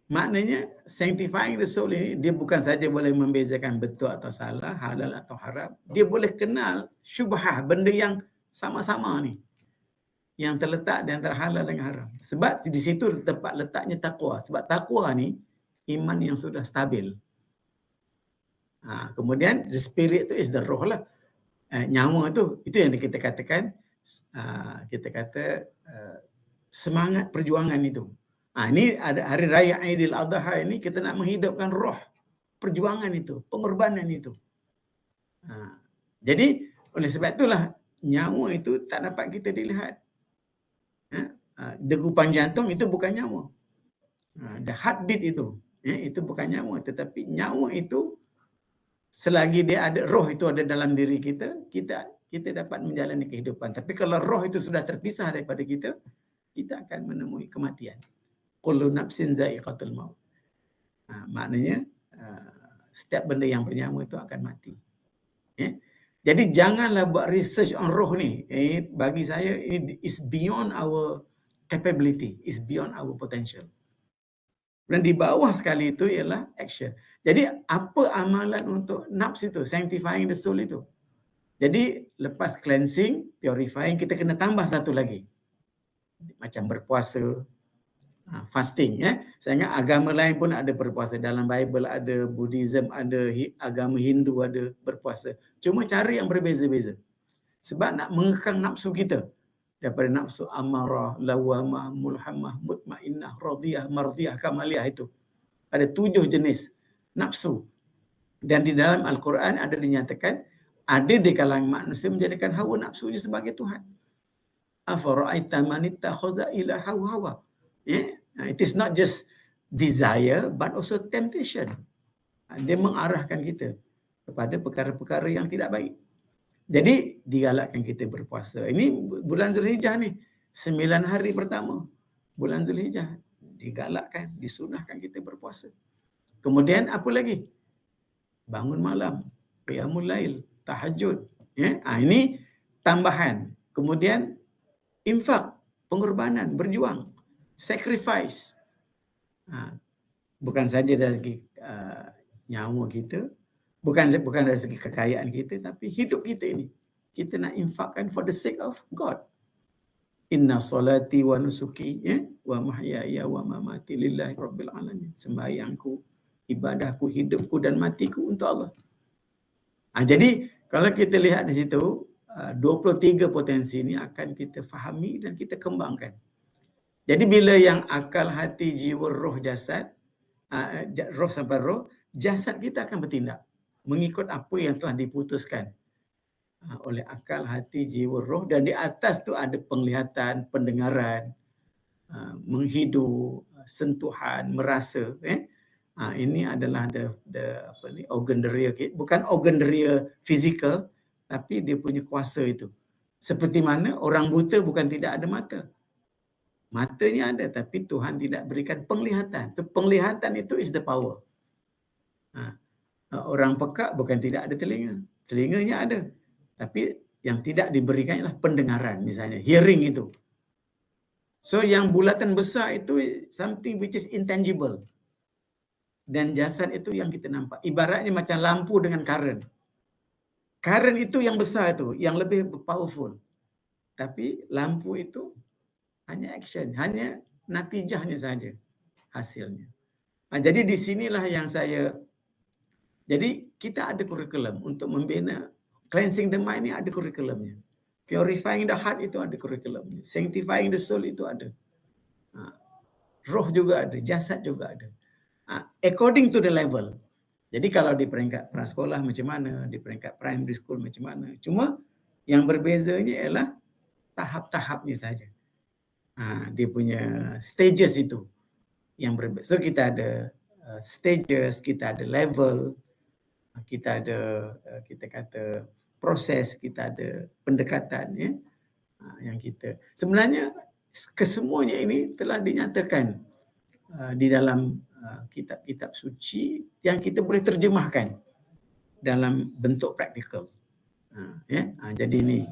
Maknanya sanctifying the soul ini, dia bukan saja boleh membezakan betul atau salah, halal atau haram. Dia boleh kenal syubhah, benda yang sama-sama ni, yang terletak di antara halal dengan haram. Sebab di situ tempat letaknya takwa. Sebab takwa ni iman yang sudah stabil. Kemudian the spirit tu is the roh lah. Nyawa tu, itu yang kita katakan, kita kata semangat perjuangan itu. Ini ada hari raya Aidil Adha ini, kita nak menghidupkan roh perjuangan itu, pengorbanan itu. Jadi oleh sebab itulah nyawa itu tak dapat kita dilihat. Degupan jantung itu bukan nyawa. The heartbeat itu bukan nyawa, tetapi nyawa itu selagi dia ada, roh itu ada dalam diri kita, kita dapat menjalani kehidupan. Tapi kalau roh itu sudah terpisah daripada kita, kita akan menemui kematian. Kullu nafsin za'iqatul maut. Maknanya setiap benda yang bernyawa itu akan mati. Jadi janganlah buat research on roh ni. Bagi saya ini is beyond our capability, is beyond our potential. Dan di bawah sekali itu ialah action. Jadi apa amalan untuk nafs itu, sanctifying the soul itu? Jadi lepas cleansing, purifying, kita kena tambah satu lagi. Macam berpuasa, fasting. Saya ingat agama lain pun ada berpuasa. Dalam Bible ada, Buddhism ada, agama Hindu ada berpuasa. Cuma cara yang berbeza-beza. Sebab nak mengekang nafsu kita. Daripada nafsu amarah, lawamah, mulhamah, mutmainnah, radiyah, mardiyah, kamaliyah itu. Ada 7 jenis nafsu. Dan di dalam Al-Quran ada dinyatakan, ada di kalangan manusia menjadikan hawa nafsunya sebagai Tuhan. Afara'aita man ittakhadha ilahahu hawa. It is not just desire, but also temptation. Dia mengarahkan kita kepada perkara-perkara yang tidak baik. Jadi digalakkan kita berpuasa. Ini bulan Zulhijjah ni, 9 hari pertama. bulan Zulhijjah digalakkan, disunahkan kita berpuasa. Kemudian apa lagi? Bangun malam, qiyamul lail, tahajud. Ya, ini tambahan. Kemudian infak, pengorbanan, berjuang, sacrifice. Bukan saja dari segi nyawa kita, bukan dari segi kekayaan kita, tapi hidup kita ini. Kita nak infakkan for the sake of God. Inna salati wa nusuki wa mahyaya wa mamati lillahi rabbil alamin. Sembahyangku, ibadahku, hidupku dan matiku untuk Allah. Jadi kalau kita lihat di situ 23 potensi ini akan kita fahami dan kita kembangkan. Jadi bila yang akal, hati, jiwa, roh, jasad, roh sampai roh, jasad kita akan bertindak mengikut apa yang telah diputuskan oleh akal, hati, jiwa, roh, dan di atas tu ada penglihatan, pendengaran, menghidu, sentuhan, merasa. Ini adalah organ deria, bukan organ deria fizikal, tapi dia punya kuasa itu. Seperti mana orang buta bukan tidak ada mata. Matanya ada, tapi Tuhan tidak berikan penglihatan. So, penglihatan itu is the power. Orang pekak bukan tidak ada telinga. Telinganya ada. Tapi yang tidak diberikan ialah pendengaran, misalnya. Hearing itu. So, yang bulatan besar itu something which is intangible. Dan jasad itu yang kita nampak. Ibaratnya macam lampu dengan current. Current itu yang besar itu, yang lebih powerful. Tapi lampu itu hanya action, hanya natijahnya saja hasilnya. Jadi di sinilah yang saya, jadi kita ada kurikulum untuk membina cleansing the mind ini, ada kurikulumnya. Purifying the heart itu ada kurikulumnya. Sanctifying the soul itu ada. Roh juga ada, jasad juga ada. According to the level. Jadi kalau di peringkat prasekolah macam mana, di peringkat primary school macam mana. Cuma yang berbezanya ialah tahap-tahapnya saja. Dia punya stages itu yang berbeza. So kita ada stages, kita ada level, kita ada kita kata proses, kita ada pendekatan ya. Yang kita sebenarnya kesemuanya ini telah dinyatakan di dalam kitab-kitab suci yang kita boleh terjemahkan dalam bentuk praktikal. Jadi ini.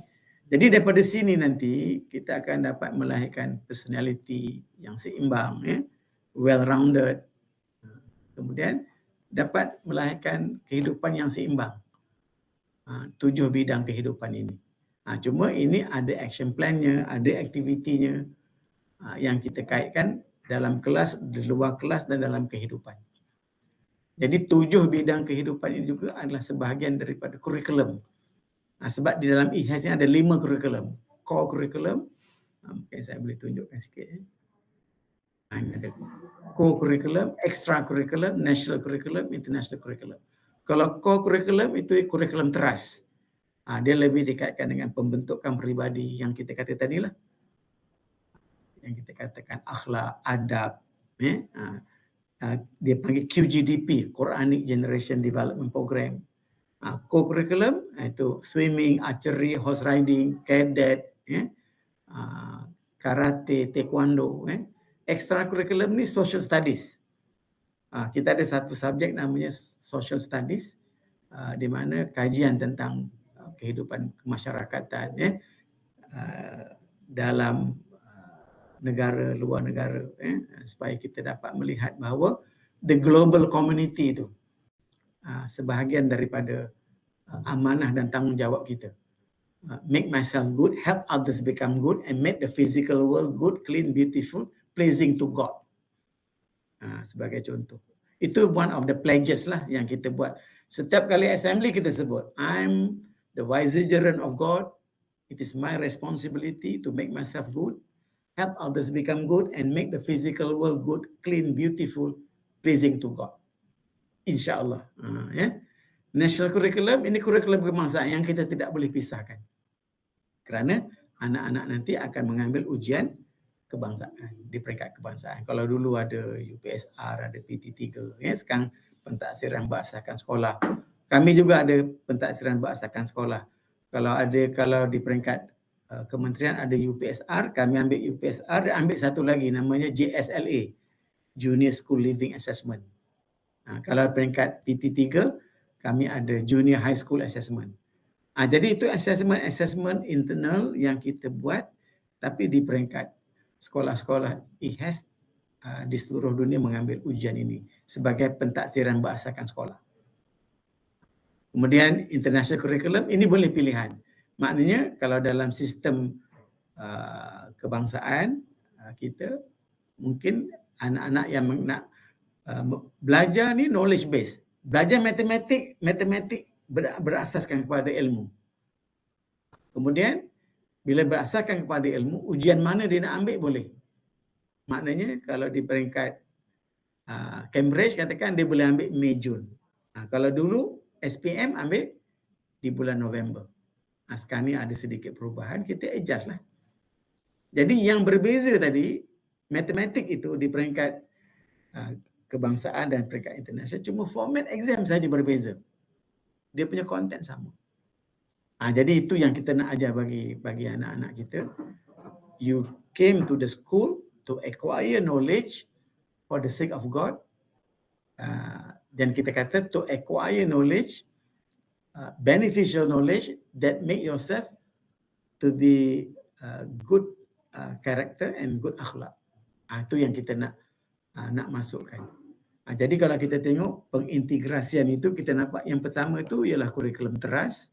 Jadi daripada sini nanti kita akan dapat melahirkan personality yang seimbang, well-rounded. Kemudian dapat melahirkan kehidupan yang seimbang. 7 bidang kehidupan ini. Cuma ini ada action plan-nya, ada aktivitinya yang kita kaitkan dalam kelas, di luar kelas dan dalam kehidupan. Jadi 7 bidang kehidupan ini juga adalah sebahagian daripada kurikulum. Sebab di dalam IHAS ini ada 5 kurikulum. Core kurikulum, mungkin saya boleh tunjukkan sikit. Ini ada core kurikulum, extra kurikulum, national kurikulum, international kurikulum. Kalau core kurikulum itu kurikulum teras. Dia lebih dikaitkan dengan pembentukan peribadi yang kita kata tadilah. Yang kita katakan akhlak, adab. Dia panggil QGDP, Quranic Generation Development Program. Co-curriculum itu swimming, archery, horse riding, cadet, karate, taekwondo. Extra curriculum ni social studies. Kita ada satu subjek namanya social studies, di mana kajian tentang kehidupan kemasyarakatan dalam negara, luar negara, supaya kita dapat melihat bahawa the global community itu sebahagian daripada amanah dan tanggungjawab kita. Make myself good, help others become good, and make the physical world good, clean, beautiful, pleasing to God. Sebagai contoh. Itu one of the pledges lah yang kita buat. Setiap kali assembly kita sebut, I'm the vicegerent of God. It is my responsibility to make myself good, help others become good, and make the physical world good, clean, beautiful, pleasing to God. InsyaAllah. National curriculum, ini kurikulum kebangsaan yang kita tidak boleh pisahkan. Kerana anak-anak nanti akan mengambil ujian kebangsaan, di peringkat kebangsaan. Kalau dulu ada UPSR, ada PT3, sekarang pentaksiran berasakan sekolah. Kami juga ada pentaksiran berasakan sekolah. Kalau di peringkat kementerian ada UPSR, kami ambil UPSR dan ambil satu lagi namanya JSLA, Junior School Living Assessment. Kalau peringkat PT3, kami ada Junior High School Assessment. Jadi itu assessment internal yang kita buat, tapi di peringkat sekolah-sekolah IHAS di seluruh dunia mengambil ujian ini sebagai pentaksiran berasakan sekolah. Kemudian international curriculum ini boleh pilihan. Maknanya kalau dalam sistem kebangsaan kita, mungkin anak-anak yang nak belajar ni knowledge base. Belajar matematik berasaskan kepada ilmu. Kemudian bila berasaskan kepada ilmu, ujian mana dia nak ambil boleh. Maknanya kalau di peringkat Cambridge katakan dia boleh ambil Mei Jun. Kalau dulu SPM ambil di bulan November. Sekarang ni ada sedikit perubahan, kita adjust lah. Jadi yang berbeza tadi, matematik itu di peringkat kebangsaan dan peringkat internasional, cuma format exam saja berbeza. Dia punya konten sama. Jadi itu yang kita nak ajar bagi anak-anak kita. You came to the school to acquire knowledge for the sake of God. Dan kita kata to acquire knowledge, beneficial knowledge that make yourself to be good character and good akhlak. Itu yang kita nak masukkan. Jadi kalau kita tengok pengintegrasian itu, kita nampak yang pertama itu ialah kurikulum teras,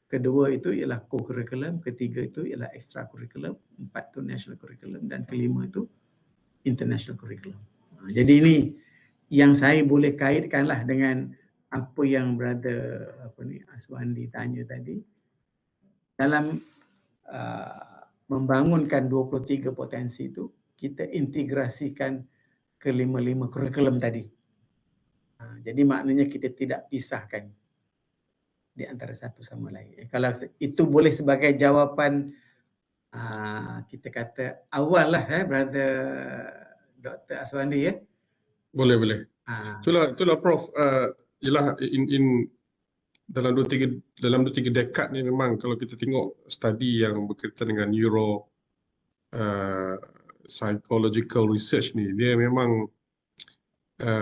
kedua itu ialah co-curriculum, ketiga itu ialah extra curriculum, empat itu national curriculum, dan kelima itu international curriculum. Jadi ini yang saya boleh kaitkanlah dengan apa yang Brother Aswandi tanya tadi. Dalam membangunkan 23 potensi itu, kita integrasikan ke 5 kurikulum tadi. Jadi maknanya kita tidak pisahkan di antara satu sama lain. Kalau itu boleh sebagai jawapan kita kata awal lah, Brother Dr. Aswandi ya. Boleh. Itulah Prof. Ialah dalam 2-3 dekad ni memang kalau kita tengok studi yang berkaitan dengan neuro psychological research ni, dia memang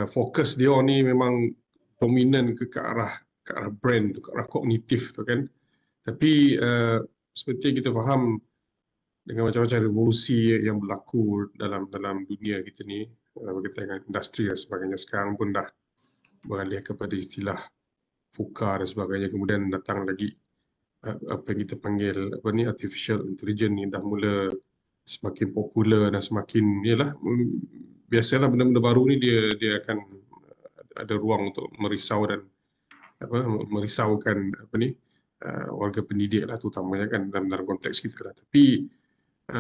fokus dia ni memang dominan ke arah brain, ke arah kognitif tu kan. Tapi seperti kita faham dengan macam-macam revolusi yang berlaku dalam dunia kita ni berkaitan dengan industri dan sebagainya, sekarang pun dah beralih kepada istilah VUCA dan sebagainya. Kemudian datang lagi apa yang kita panggil artificial intelligence ni dah mula semakin popular dan semakin biasalah benda-benda baru ni dia akan ada ruang untuk merisau dan merisaukan warga pendidik lah terutamanya kan dalam konteks kita lah. Tapi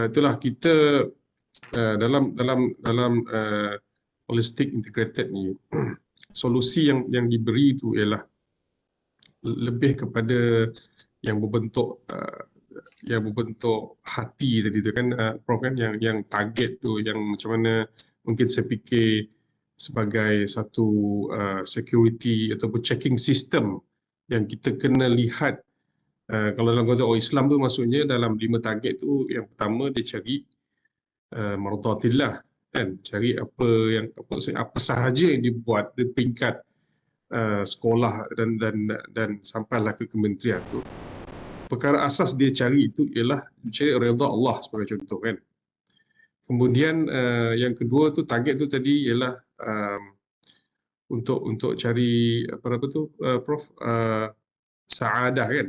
itulah kita dalam holistic integrated ni solusi yang diberi itu ialah lebih kepada yang berbentuk hati tadi tu kan, Prof kan, yang target tu yang macam mana mungkin saya fikir sebagai satu security ataupun checking system yang kita kena lihat. Kalau dalam konteks Islam tu maksudnya dalam 5 target tu, yang pertama dia cari mardatillah kan, cari apa sahaja yang dibuat di peringkat sekolah dan sampailah ke kementerian tu. Perkara asas dia cari itu ialah cari redha Allah sebagai contoh kan. Kemudian yang kedua tu target tu tadi ialah untuk cari Prof, saadah kan,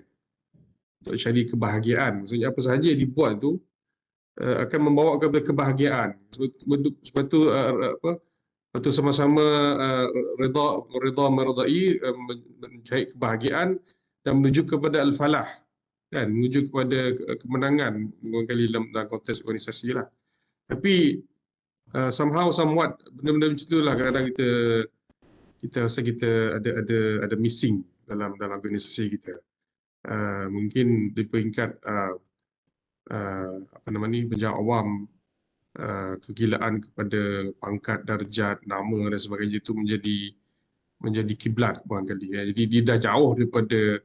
untuk cari kebahagiaan. Maksudnya apa sahaja yang dibuat tu akan membawa kepada kebahagiaan. Sebab tu sama-sama redha meredai, mencari kebahagiaan dan menuju kepada al-falah kan, menuju kepada kemenangan kali dalam konteks organisasi lah. Tapi somewhat benda-benda macam itulah kadang-kadang kita rasa kita ada missing dalam organisasi kita. Mungkin di peringkat penjawat awam, kegilaan kepada pangkat, darjat, nama dan sebagainya itu menjadi kiblat barangkali ya. Jadi dia dah jauh daripada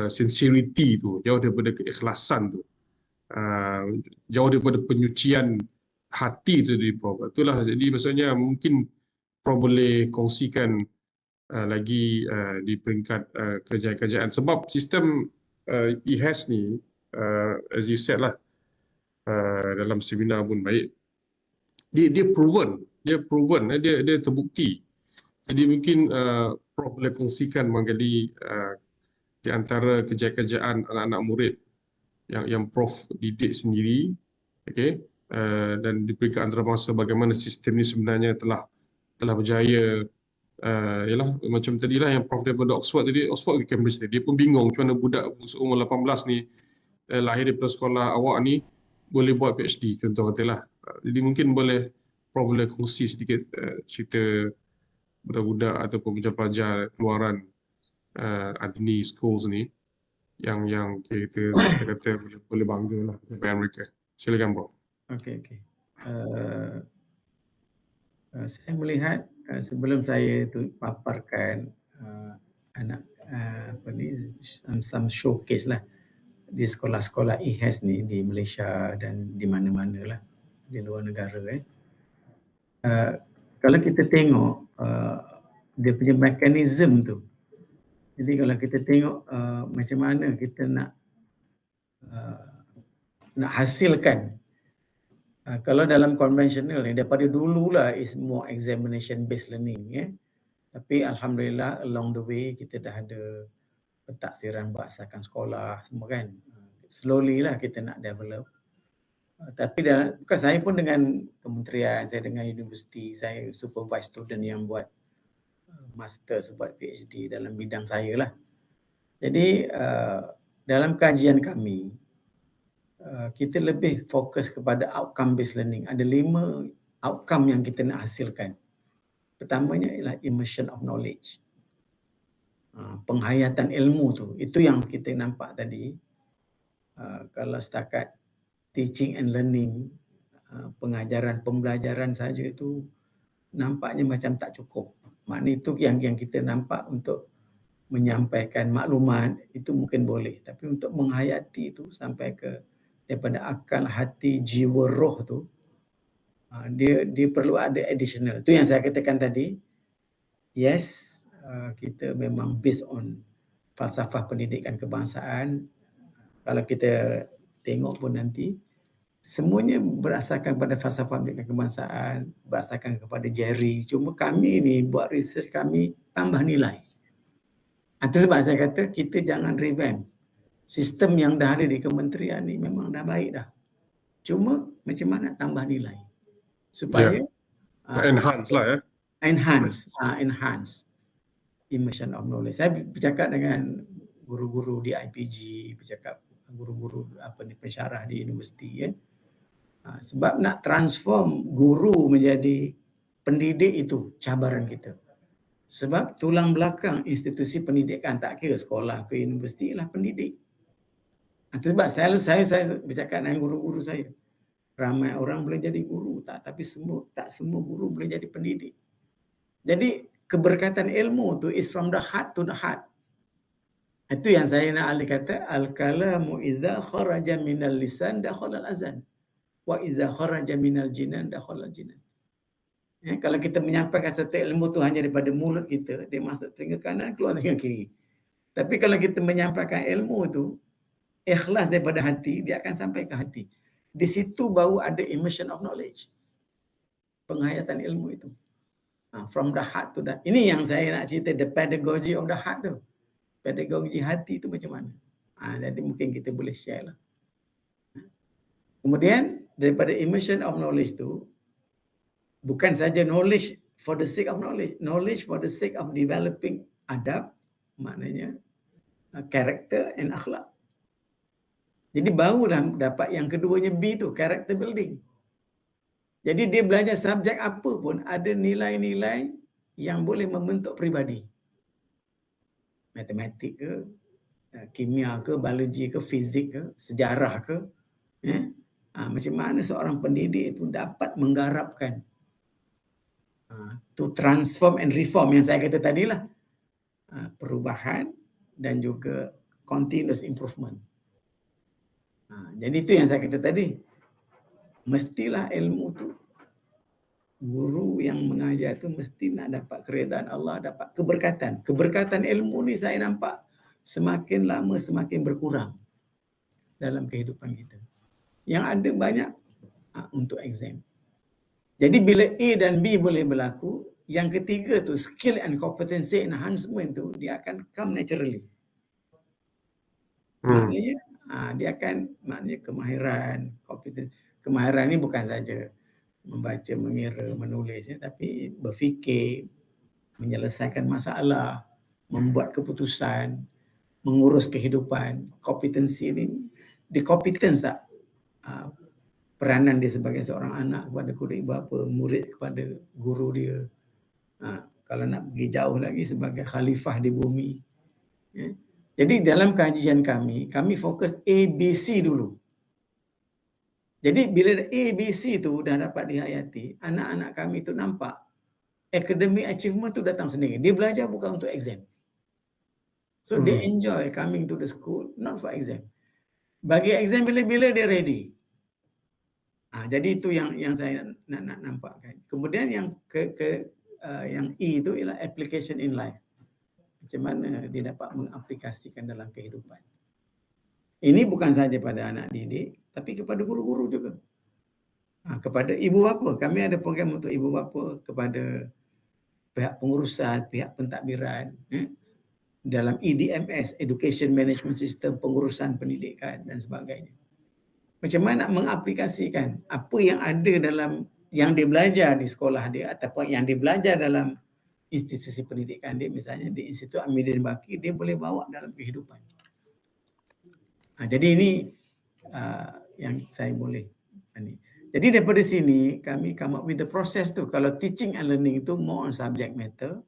sincerity tu, jauh daripada keikhlasan tu. jauh daripada penyucian hati tu tadi, Prof. Itulah, jadi maksudnya mungkin Prof boleh kongsikan lagi di peringkat kerjaan-kerjaan, sebab sistem IHAS ni, as you said lah, dalam seminar pun baik, dia proven, dia terbukti. Jadi mungkin Prof boleh kongsikan barangkali di antara kerjaan-kerjaan anak-anak murid yang Prof didik sendiri, okey, dan di peringkat antarabangsa, bagaimana sistem ni sebenarnya telah berjaya. Yalah, macam tadilah yang Prof daripada Oxford tadi, Oxford ke Cambridge tadi, dia pun bingung macam mana budak umur 18 ni lahir daripada sekolah awak ni boleh buat PhD, contoh katalah. Jadi mungkin Prof boleh kongsi sedikit cerita budak-budak ataupun pelajar keluaran Adni Schools ni yang kita kata boleh bangga lah sampai mereka. Silakan, Prof. Okey. Saya melihat sebelum saya tu paparkan anak some showcase lah di sekolah-sekolah IHAS ni di Malaysia dan di mana-mana lah di luar negara. Kalau kita tengok dia punya mekanisme tu, jadi kalau kita tengok macam mana kita nak hasilkan, kalau dalam konvensional ni daripada dululah is more examination based learning, ya. Tapi alhamdulillah along the way kita dah ada pentaksiran berdasarkan sekolah semua kan. Slowly lah kita nak develop. Tapi bukan saya pun dengan kementerian, saya dengan universiti, saya supervise student yang buat masters, buat PhD dalam bidang saya lah. Jadi dalam kajian kami, kita lebih fokus kepada outcome based learning. Ada 5 outcome yang kita nak hasilkan. Pertamanya ialah immersion of knowledge. Penghayatan ilmu tu, itu yang kita nampak tadi. Kalau setakat teaching and learning, pengajaran, pembelajaran saja itu nampaknya macam tak cukup. Maknanya itu yang kita nampak untuk menyampaikan maklumat, itu mungkin boleh. Tapi untuk menghayati itu sampai ke daripada akal, hati, jiwa, roh tu, dia perlu ada additional. Itu yang saya katakan tadi. Yes, kita memang based on falsafah pendidikan kebangsaan. Kalau kita tengok pun nanti, semuanya berdasarkan pada falsafah pendidikan kebangsaan, berdasarkan kepada Jerry. Cuma kami ni buat research, kami tambah nilai. Itu sebab saya kata kita jangan revamp. Sistem yang dah ada di kementerian ni memang dah baik dah. Cuma macam mana tambah nilai supaya enhance lah ya. Enhance immersion of knowledge. Saya bercakap dengan guru-guru di IPG, bercakap guru-guru pensyarah di universiti, ya. Sebab nak transform guru menjadi pendidik itu cabaran kita. Sebab tulang belakang institusi pendidikan, tak kira sekolah ke universiti, ialah pendidik. Itu sebab saya bercakap dengan guru-guru saya. Ramai orang boleh jadi guru, tapi tak semua guru boleh jadi pendidik. Jadi keberkatan ilmu tu is from the heart to the heart. Itu yang saya nak kata, al-kalamu idza kharaja minal lisan dakhala al-azan wa idza kharaja minal jinan dakhala al-jinan. Kalau kita menyampaikan satu ilmu tu hanya daripada mulut kita, dia masuk telinga kanan, keluar telinga kiri. Tapi kalau kita menyampaikan ilmu tu ikhlas daripada hati, dia akan sampai ke hati. Di situ baru ada immersion of knowledge. Penghayatan ilmu itu. From the heart to the... Ini yang saya nak cerita, the pedagogy of the heart tu. Pedagogi hati tu macam mana. Nanti mungkin kita boleh share lah. Kemudian, daripada immersion of knowledge tu, bukan saja knowledge for the sake of knowledge. Knowledge for the sake of developing adab, maknanya character and akhlak. Jadi barulah dapat yang keduanya B tu, character building. Jadi dia belajar subjek apa pun ada nilai-nilai yang boleh membentuk peribadi. Matematik ke, kimia ke, biologi ke, fizik ke, sejarah ke. Macam mana seorang pendidik itu dapat menggarapkan to transform and reform yang saya kata tadilah. Perubahan dan juga continuous improvement. Jadi itu yang saya kata tadi. Mestilah ilmu tu, guru yang mengajar tu mesti nak dapat keredaan Allah, dapat keberkatan. Keberkatan ilmu ni saya nampak semakin lama semakin berkurang dalam kehidupan kita. Yang ada banyak untuk exam. Jadi bila A dan B boleh berlaku, yang ketiga tu skill and competency enhancement tu dia akan come naturally. Maknanya dia akan maknanya kemahiran, kompetensi. Kemahiran ni bukan saja membaca, mengira, menulis tapi berfikir, menyelesaikan masalah, membuat keputusan, mengurus kehidupan. Kompetensi ni di competence tak peranan dia sebagai seorang anak kepada kedua ibu bapa, murid kepada guru dia. Kalau nak pergi jauh lagi sebagai khalifah di bumi. Jadi dalam kajian kami fokus ABC dulu. Jadi bila ABC tu dah dapat dihayati, anak-anak kami tu nampak academic achievement tu datang sendiri. Dia belajar bukan untuk exam. So they enjoy coming to the school not for exam. Bagi exam bila-bila dia ready. Jadi itu yang saya nak nampakkan. Kemudian yang yang E itu ialah application in life. Macam mana dia dapat mengaplikasikan dalam kehidupan. Ini bukan sahaja pada anak didik, tapi kepada guru-guru juga. Kepada ibu bapa. Kami ada program untuk ibu bapa, kepada pihak pengurusan, pihak pentadbiran. Dalam EDMS, Education Management System, pengurusan pendidikan dan sebagainya. Macam mana nak mengaplikasikan apa yang ada dalam yang dia belajar di sekolah dia ataupun yang dia belajar dalam institusi pendidikan dia, misalnya di Institut Amiruddin Baqi, dia boleh bawa dalam kehidupan. Jadi ini yang saya boleh. Jadi daripada sini kami come up with the process tu. Kalau teaching and learning itu more on subject matter,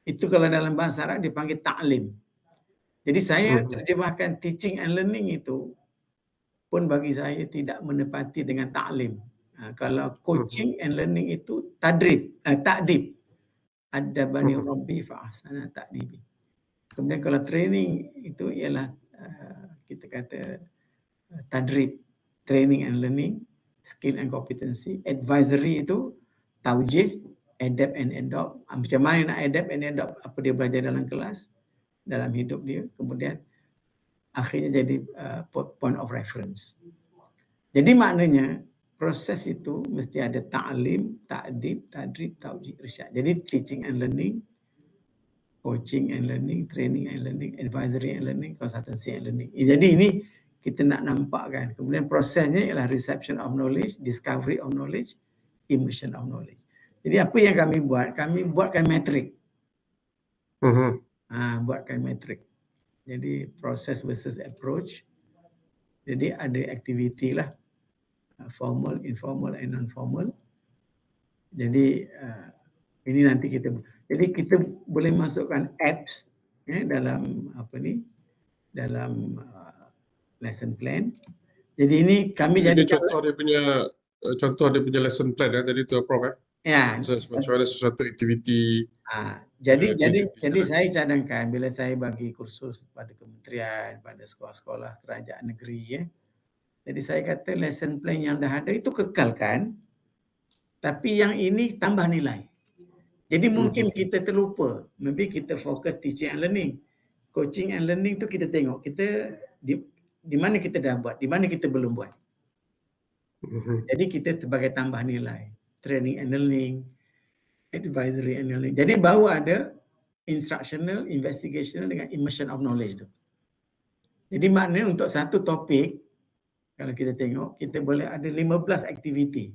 itu kalau dalam bahasa Arab dipanggil ta'lim. Jadi saya terjemahkan teaching and learning itu pun bagi saya tidak menepati dengan ta'lim. Kalau coaching and learning itu ta'dib. Adabani Rabbi fa'ahsana ta'dibi. Kemudian kalau training itu ialah kita kata tadrib, training and learning, skill and competency. Advisory itu taujih, adapt and adopt. Macam mana nak adapt and adopt apa dia belajar dalam kelas, dalam hidup dia. Kemudian akhirnya jadi point of reference. Jadi maknanya proses itu mesti ada ta'lim, ta'dib, tadrib, taujih, irsyad. Jadi teaching and learning, coaching and learning, training and learning, advisory and learning, consultancy and learning. Jadi ini kita nak nampakkan. Kemudian prosesnya ialah reception of knowledge, discovery of knowledge, immersion of knowledge. Jadi apa yang kami buat? Kami buatkan metrik. Buatkan metrik. Jadi proses versus approach. Jadi ada aktiviti lah. Formal, informal and non-formal. Jadi ini nanti kita, jadi kita boleh masukkan apps dalam apa ni, dalam lesson plan. Jadi ini kami jadi contoh dia punya lesson plan jadi tu Prof. Ya. Macam mana sesuatu aktiviti. Jadi saya cadangkan bila saya bagi kursus pada kementerian, pada sekolah-sekolah kerajaan negeri Jadi saya kata lesson plan yang dah ada itu kekalkan, tapi yang ini tambah nilai. Jadi mungkin kita terlupa, maybe kita fokus teaching and learning. Coaching and learning tu kita tengok, kita di mana kita dah buat, di mana kita belum buat. Jadi kita sebagai tambah nilai. Training and learning, advisory and learning. Jadi baru ada instructional, investigational dengan immersion of knowledge tu. Jadi maknanya untuk satu topik, kalau kita tengok, kita boleh ada 15 aktiviti.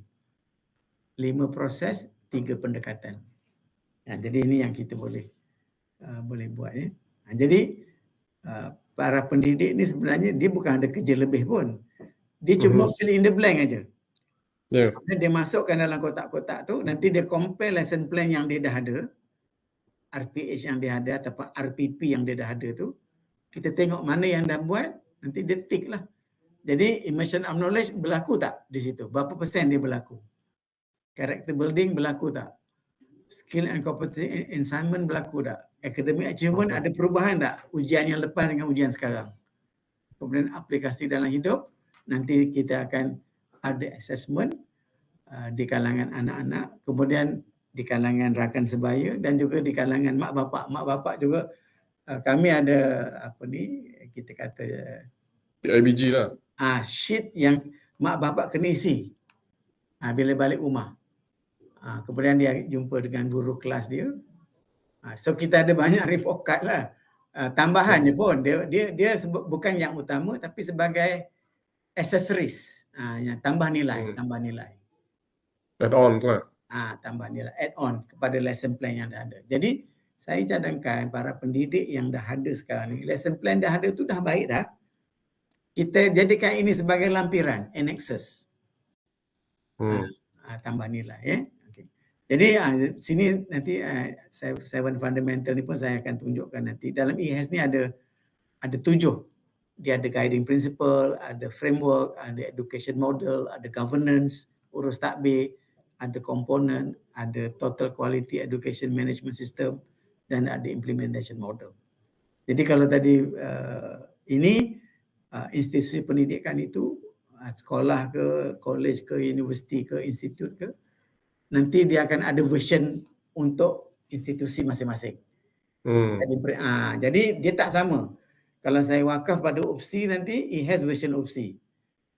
5 proses, 3 pendekatan. Jadi ini yang kita boleh buat. Jadi para pendidik ni sebenarnya dia bukan ada kerja lebih pun. Dia cuma fill in the blank aja. Dia masukkan dalam kotak-kotak tu, nanti dia compare lesson plan yang dia dah ada, RPH yang dia ada ataupun RPP yang dia dah ada tu. Kita tengok mana yang dah buat, nanti dia tick lah. Jadi immersion of knowledge berlaku tak di situ? Berapa persen dia berlaku? Character building berlaku tak? Skill and competency enhancement berlaku tak? Academic achievement ada perubahan tak? Ujian yang lepas dengan ujian sekarang. Kemudian aplikasi dalam hidup, nanti kita akan ada assessment di kalangan anak-anak, kemudian di kalangan rakan sebaya dan juga di kalangan mak bapak. Mak bapak juga kami ada apa ni kita kata IBG lah. sheet yang mak bapak kena isi bila balik rumah. Kemudian dia jumpa dengan guru kelas dia. So kita ada banyak report card lah. Tambahannya pun dia bukan yang utama tapi sebagai accessories. Yang tambah nilai. Add-on lah. Tambah nilai add-on kepada lesson plan yang dah ada. Jadi saya cadangkan para pendidik yang dah ada sekarang ni, lesson plan dah ada tu dah baik dah. Kita jadikan ini sebagai lampiran, annexes. Tambah nilai ya. Okay. Jadi sini nanti 7 fundamental ni pun saya akan tunjukkan nanti. Dalam EHAS ni ada 7. Dia ada guiding principle, ada framework, ada education model, ada governance, urus takbir, ada komponen, ada total quality education management system dan ada implementation model. Jadi kalau tadi ini institusi pendidikan itu sekolah ke, college ke, universiti ke, institut ke, nanti dia akan ada version untuk institusi masing-masing. Jadi dia tak sama. Kalau saya wakaf pada OPSI nanti, it has version OPSI.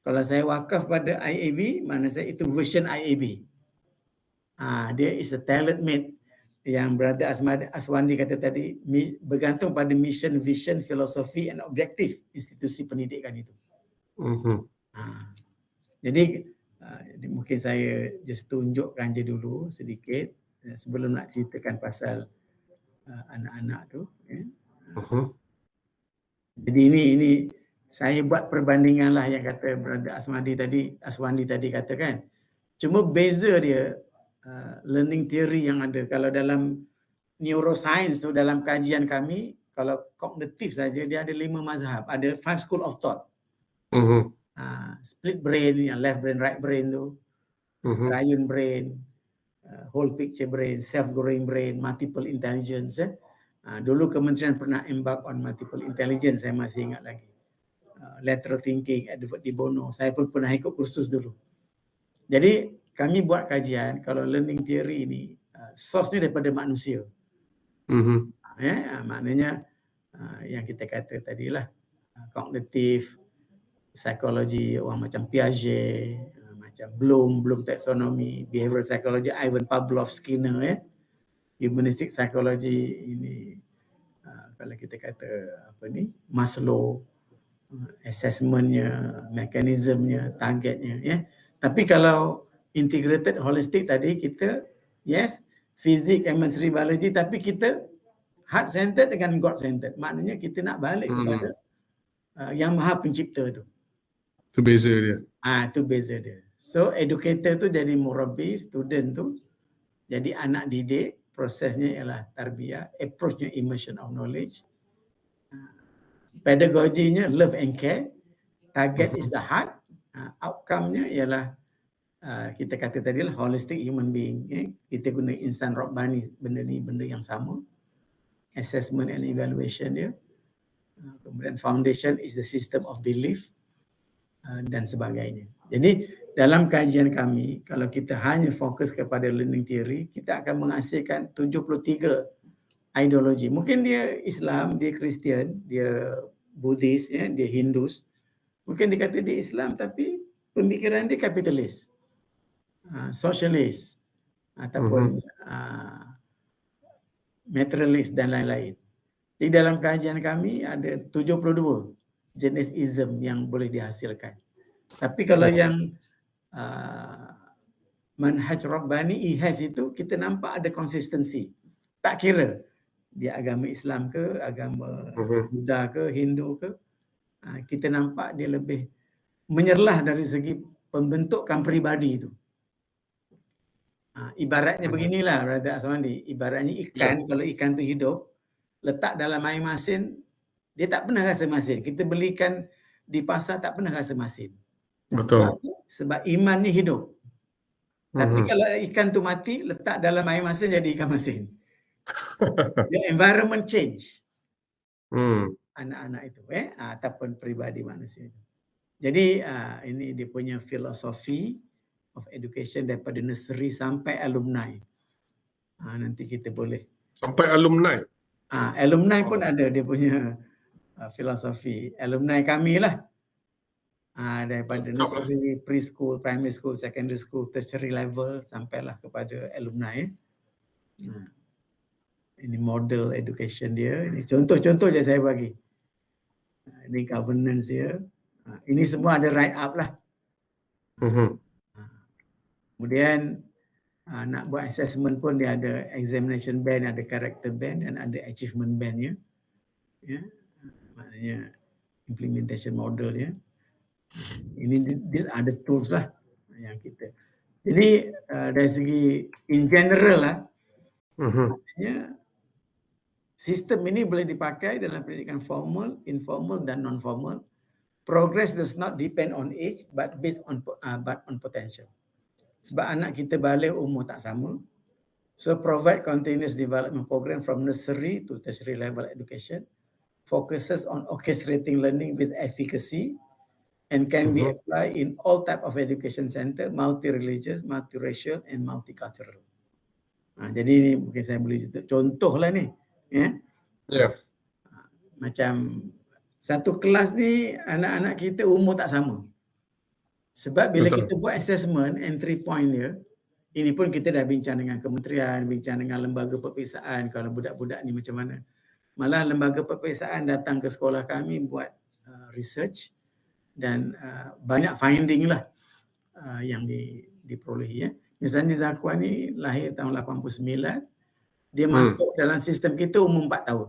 Kalau saya wakaf pada IAB, mana saya itu version IAB. Dia is a tailor-made yang Brother Aswandi kata tadi, bergantung pada mission, vision, filosofi and objektif institusi pendidikan itu. Jadi mungkin saya just tunjukkan je dulu sedikit sebelum nak ceritakan pasal anak-anak tu. Jadi ini saya buat perbandingan lah yang kata Brother Aswandi tadi katakan. Cuma beza dia learning theory yang ada. Kalau dalam neuroscience tu, dalam kajian kami, kalau kognitif saja dia ada 5 mazhab, ada 5 school of thought. Split brain, yang left brain, right brain tu, triune brain, whole picture brain, self-growing brain, multiple intelligence. Dulu Kementerian pernah embark on multiple intelligence, saya masih ingat lagi. Lateral thinking, Edward de Bono, saya pun pernah ikut kursus dulu. Jadi kami buat kajian, kalau learning theory ini, source-nya daripada manusia. Maknanya yang kita kata tadilah, kognitif, psikologi, orang macam Piaget, macam Bloom taxonomy, behavioral psychology, Ivan Pavlov, Skinner, humanistic psychology ini, kalau kita kata apa ni, Maslow, assessmentnya, mekanismnya, targetnya, Tapi kalau integrated holistic tadi kita, yes, fizik, chemistry, biology, tapi kita heart centered dengan God centered. Maknanya kita nak balik kepada yang Maha Pencipta tu. Itu beza dia. Itu beza dia. So educator tu jadi murabbi, student tu jadi anak didik. Prosesnya ialah tarbiyah, approach-nya immersion of knowledge, pedagoginya love and care, target is the heart, outcome-nya ialah kita kata tadi lah holistic human being. Kita guna insan Rabbani, benda yang sama, assessment and evaluation dia. Kemudian foundation is the system of belief dan sebagainya. Jadi dalam kajian kami, kalau kita hanya fokus kepada learning theory, kita akan menghasilkan 73 ideologi. Mungkin dia Islam, dia Kristian, dia Buddhis, dia Hindus. Mungkin dia kata dia Islam tapi pemikiran dia kapitalis, sosialis, ataupun materialis dan lain-lain. Di dalam kajian kami ada 72 jenis ism yang boleh dihasilkan. Tapi kalau yang manhaj Rabbani IHAS itu kita nampak ada konsistensi. Tak kira dia agama Islam ke, agama Buddha ke, Hindu ke, kita nampak dia lebih menyerlah dari segi pembentukan peribadi itu. Ibaratnya beginilah Brother Aswandi, ibaratnya ikan, kalau ikan tu hidup, letak dalam air masin, dia tak pernah rasa masin. Kita belikan di pasar tak pernah rasa masin. Betul. Sebab iman ni hidup. Tapi kalau ikan tu mati, letak dalam air masin jadi ikan masin. The environment change. Anak-anak itu, ataupun peribadi manusia itu. Jadi ini dia punya philosophy of education daripada nursery sampai alumni. Nanti kita boleh. Sampai alumni. Alumni pun ada dia punya filosofi. Alumni kami lah. Daripada nursery, preschool, primary school, secondary school, tertiary level sampailah kepada alumni. Ini model education dia. Ini contoh-contoh je saya bagi. Ini governance dia. Ini semua ada write up lah. Kemudian nak buat assessment pun dia ada examination band, ada character band dan ada achievement bandnya. Ya, maknanya implementation model ya. Ini these are the tools lah yang kita. Jadi dari segi in general lah, maknanya sistem ini boleh dipakai dalam pendidikan formal, informal dan non-formal. Progress does not depend on age but based on potential. Sebab anak kita balik umur tak sama. So provide continuous development program from nursery to tertiary level education. Focuses on orchestrating learning with efficacy and can be applied in all type of education center, multi-religious, multiracial and multicultural. Jadi ini mungkin saya boleh contoh lah ni. Macam satu kelas ni anak-anak kita umur tak sama. Sebab bila kita buat assessment, entry point dia, ini pun kita dah bincang dengan kementerian, bincang dengan lembaga perpisahan kalau budak-budak ni macam mana. Malah lembaga perpisahan datang ke sekolah kami buat research dan banyak finding lah yang diperolehi ya. Misalnya Zakwan ni lahir tahun 89, dia masuk dalam sistem kita umur 4 tahun.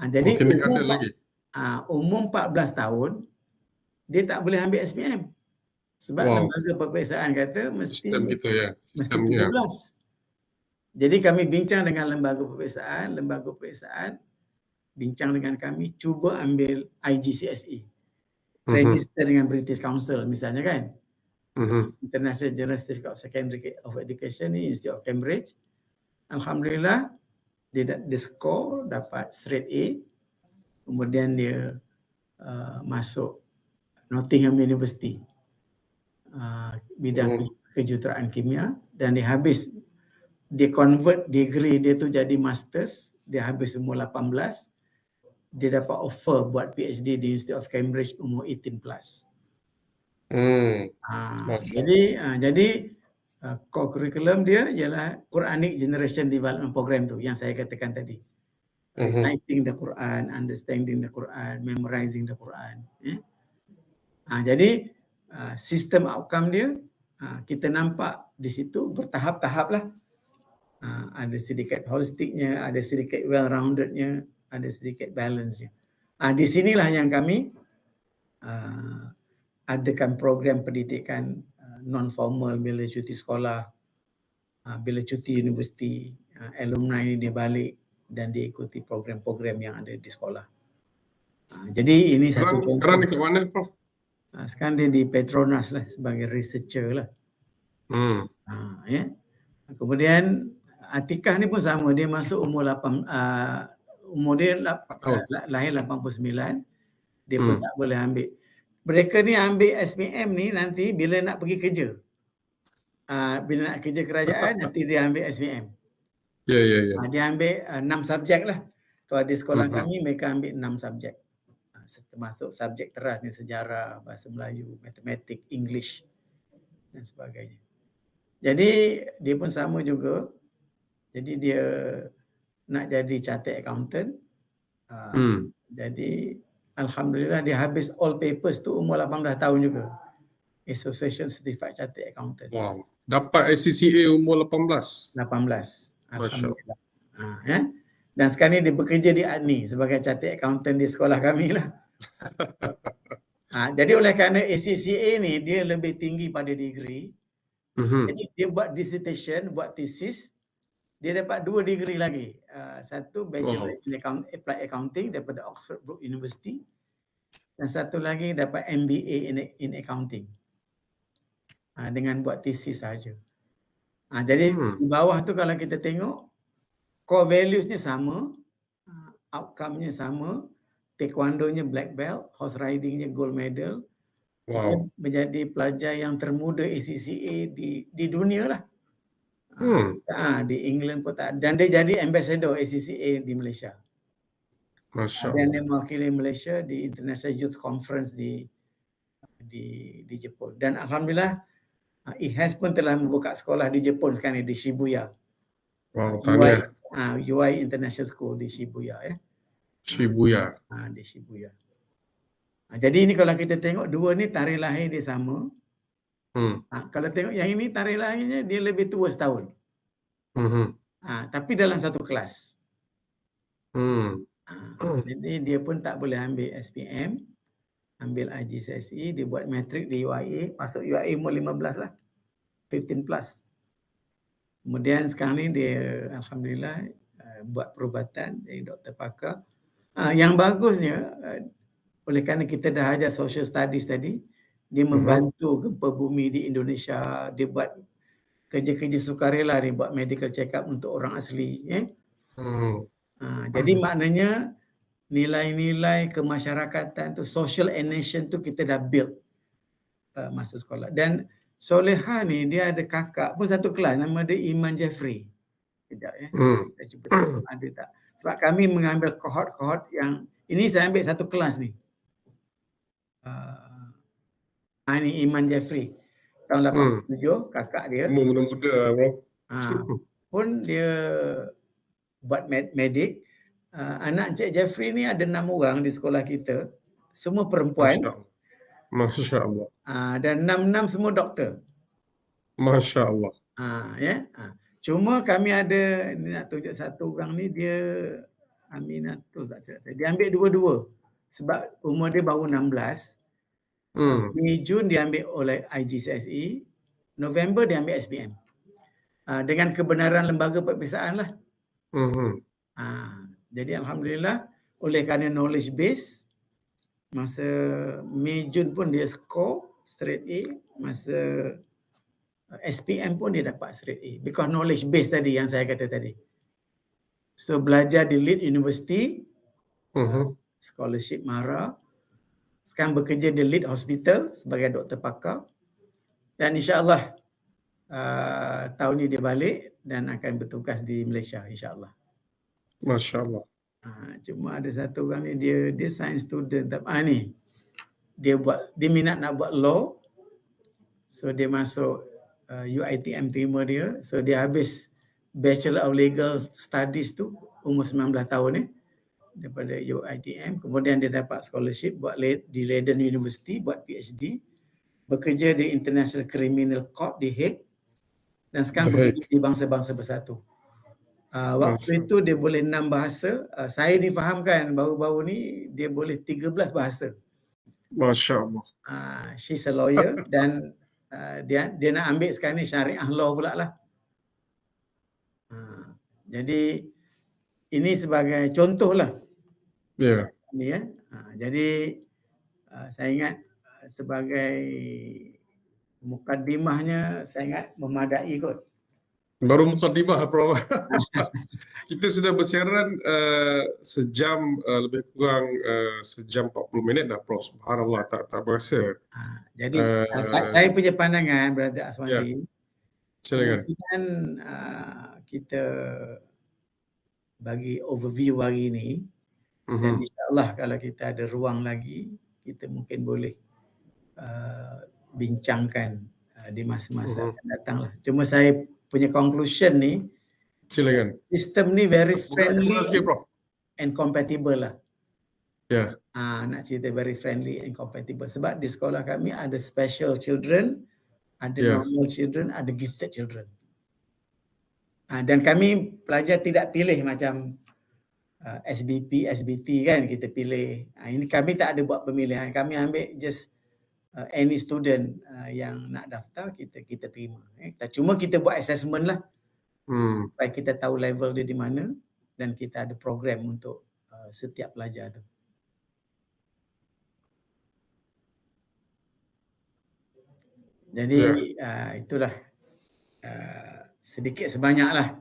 Jadi umur 14 tahun dia tak boleh ambil SPM. Sebab lembaga perpisahan kata mesti 17. Jadi kami bincang dengan lembaga perpisahan bincang dengan kami cuba ambil IGCSE. Register dengan British Council misalnya kan. International General Certificate of Secondary of Education ni University of Cambridge. Alhamdulillah dia score dapat straight A. Kemudian dia masuk Nottingham University bidang kejuruteraan kimia dan dia convert degree dia tu jadi masters, dia habis umur 18, dia dapat offer buat PhD di University of Cambridge umur 18 plus. Jadi core curriculum dia ialah Quranic Generation Development Program tu yang saya katakan tadi. Reciting the Quran, understanding the Quran, memorizing the Quran. Jadi sistem outcome dia kita nampak di situ bertahap-tahap lah. Ada sedikit holistiknya, ada sedikit well-roundednya, ada sedikit balance-nya. Di sinilah yang kami adakan program pendidikan non-formal bila cuti sekolah, bila cuti universiti, alumni ni dia balik dan dia ikuti program-program yang ada di sekolah. Jadi ini satu contoh. Sekarang di mana, Prof? Sekarang dia di Petronas lah sebagai researcher lah. Kemudian Atikah ni pun sama, dia masuk umur dia lahir 89, dia pun tak boleh ambil. Mereka ni ambil SPM ni nanti bila nak pergi kerja. Bila nak kerja kerajaan nanti dia ambil SPM. Dia ambil 6 subjek lah. Kalau di sekolah kami mereka ambil 6 subjek. Termasuk subjek terasnya sejarah, bahasa Melayu, matematik, English dan sebagainya. Jadi dia pun sama juga. Jadi dia nak jadi chartered accountant. Jadi alhamdulillah dia habis all papers tu umur 18 tahun juga. Association Certified Chartered Accountant. Wow. Dapat ACCA umur 18. Alhamdulillah. Dan sekarang ni dia bekerja di ADNI sebagai chartered accountant di sekolah kami lah. Jadi oleh kerana ACCA ni dia lebih tinggi pada degree. Jadi dia buat dissertation, buat thesis, dia dapat 2 degree lagi. Satu Bachelor in Applied Accounting daripada Oxford Brook University dan satu lagi dapat MBA in Accounting. Dengan buat thesis saja. Jadi di bawah tu kalau kita tengok core values-nya sama, outcome-nya sama, taekwondonya black belt, horse ridingnya gold medal. Dia Wow. menjadi pelajar yang termuda ACCA di dunia lah. Di England pun tak. Dan dia jadi ambassador ACCA di Malaysia. Masya Dan Allah. dia mewakili Malaysia di International Youth Conference di Jepun. Dan alhamdulillah IHAS pun telah membuka sekolah di Jepun sekarang di Shibuya. Wow, tahniah. UI International School di Shibuya ya. Shibuya. Di Shibuya. Jadi ini kalau kita tengok dua ni tarikh lahir dia sama. Kalau tengok yang ini tarikh lahirnya dia lebih tua setahun. Tapi dalam satu kelas. Jadi dia pun tak boleh ambil SPM, ambil IGCSE, dia buat matrik di UIA, masuk UIA umur 15 lah. 15 plus. Kemudian sekarang ni dia alhamdulillah buat perubatan jadi doktor pakar. Yang bagusnya oleh kerana kita dah ajar social studies tadi, dia membantu gempa bumi di Indonesia, dia buat kerja-kerja sukarela, dia buat medical check up untuk orang asli. Jadi maknanya nilai-nilai kemasyarakatan tu, social and nation tu kita dah build masa sekolah. Dan Soleha ni dia ada kakak pun satu kelas, nama dia Iman Jeffrey. Sekejap ya, saya cuba tengok ada tak. Sebab kami mengambil kohort-kohort yang, ini saya ambil satu kelas ni. Ini Iman Jeffrey. Tahun 87, kakak dia. Muda-muda bro. Pun dia buat medik. Anak Encik Jeffrey ni ada 6 orang di sekolah kita. Semua perempuan. Masya Allah. Dan 6 semua doktor. Masya Allah. Cuma kami ada, ni nak tunjuk satu orang ni, dia Aminatul tak silap saya. Dia ambil dua-dua. Sebab umur dia baru 16. Di Jun dia ambil oleh IGCSE. November dia ambil SPM. Dengan kebenaran lembaga perpisahan lah. Jadi alhamdulillah oleh kerana knowledge base, masa Mei Jun pun dia score straight A, masa SPM pun dia dapat straight A because knowledge base tadi yang saya kata tadi. So belajar di Leeds University, scholarship MARA, sekarang bekerja di Leeds Hospital sebagai doktor pakar, dan insyaAllah tahun ni dia balik dan akan bertugas di Malaysia insyaAllah. Masya Allah. Cuma ada satu orang ni dia science student ni dia minat nak buat law, so dia masuk UiTM terima dia, so dia habis Bachelor of Legal Studies tu umur 19 tahun daripada UiTM, kemudian dia dapat scholarship buat di Leiden University buat PhD, bekerja di International Criminal Court di Hague, dan sekarang bekerja di Bangsa-Bangsa Bersatu. Waktu itu dia boleh 6 bahasa. Saya difahamkan baru-baru ni dia boleh 13 bahasa. Masya Allah. She's a lawyer dan dia nak ambil sekarang ni syariah law pula lah. Jadi ini sebagai contoh lah. Ya. Jadi saya ingat sebagai mukaddimahnya saya ingat memadai kot. Baru mukaddimah Prof. Kita sudah bersiaran sejam lebih kurang sejam 40 minit dah Prof. Subhanallah, tak berasa. Jadi saya punya pandangan Brother Aswandi. Silakan. Kemudian kita bagi overview hari ini, dan insyaAllah kalau kita ada ruang lagi, kita mungkin boleh bincangkan di masa-masa akan datang lah. Cuma saya punya conclusion ni, silakan. Sistem ni very friendly and compatible lah. Ya. Nak cerita very friendly and compatible. Sebab di sekolah kami ada special children, ada normal children, ada gifted children. Dan kami pelajar tidak pilih macam SBP, SBT kan, kita pilih. Ini kami tak ada buat pemilihan. Kami ambil just any student yang nak daftar, kita terima. Cuma kita buat assessment lah. Supaya kita tahu level dia di mana dan kita ada program untuk setiap pelajar tu. Jadi itulah sedikit sebanyaklah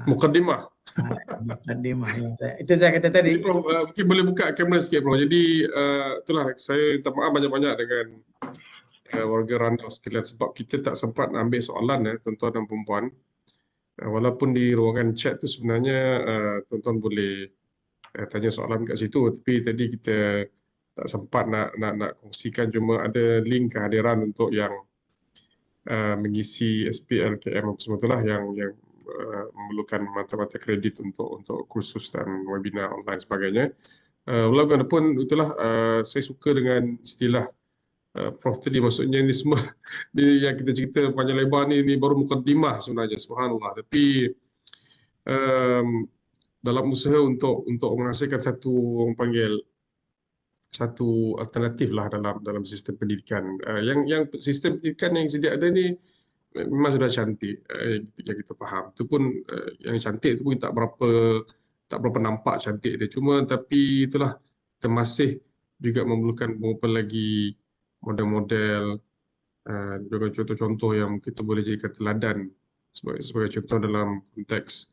mukaddimah. Mukadimah yang itu saya kata Jadi tadi. Prof, mungkin boleh buka kamera sikit Prof. Jadi itulah saya minta maaf banyak-banyak dengan warga Randau sekalian sebab kita tak sempat ambil soalan tuan-tuan dan perempuan. Walaupun di ruangan chat tu sebenarnya tuan-tuan boleh tanya soalan kat situ, tapi tadi kita tak sempat nak kongsikan, cuma ada link kehadiran untuk yang mengisi SPLKM semua itulah yang memerlukan mata-mata kredit untuk kursus dan webinar online sebagainya. Walaupun itulah saya suka dengan istilah Prof tadi, maksudnya ni semua ni yang kita cerita panjang lebar ni baru mukadimah sebenarnya, subhanallah. Tapi dalam usaha untuk menghasilkan satu alternatif lah dalam sistem pendidikan. Yang sistem pendidikan yang sedia ada ni memang sudah cantik, yang kita faham. Itu pun yang cantik itu pun tak berapa nampak cantik dia. Cuma tapi itulah, kita masih juga memerlukan beberapa lagi model-model, juga contoh-contoh yang kita boleh jadikan teladan sebagai contoh dalam konteks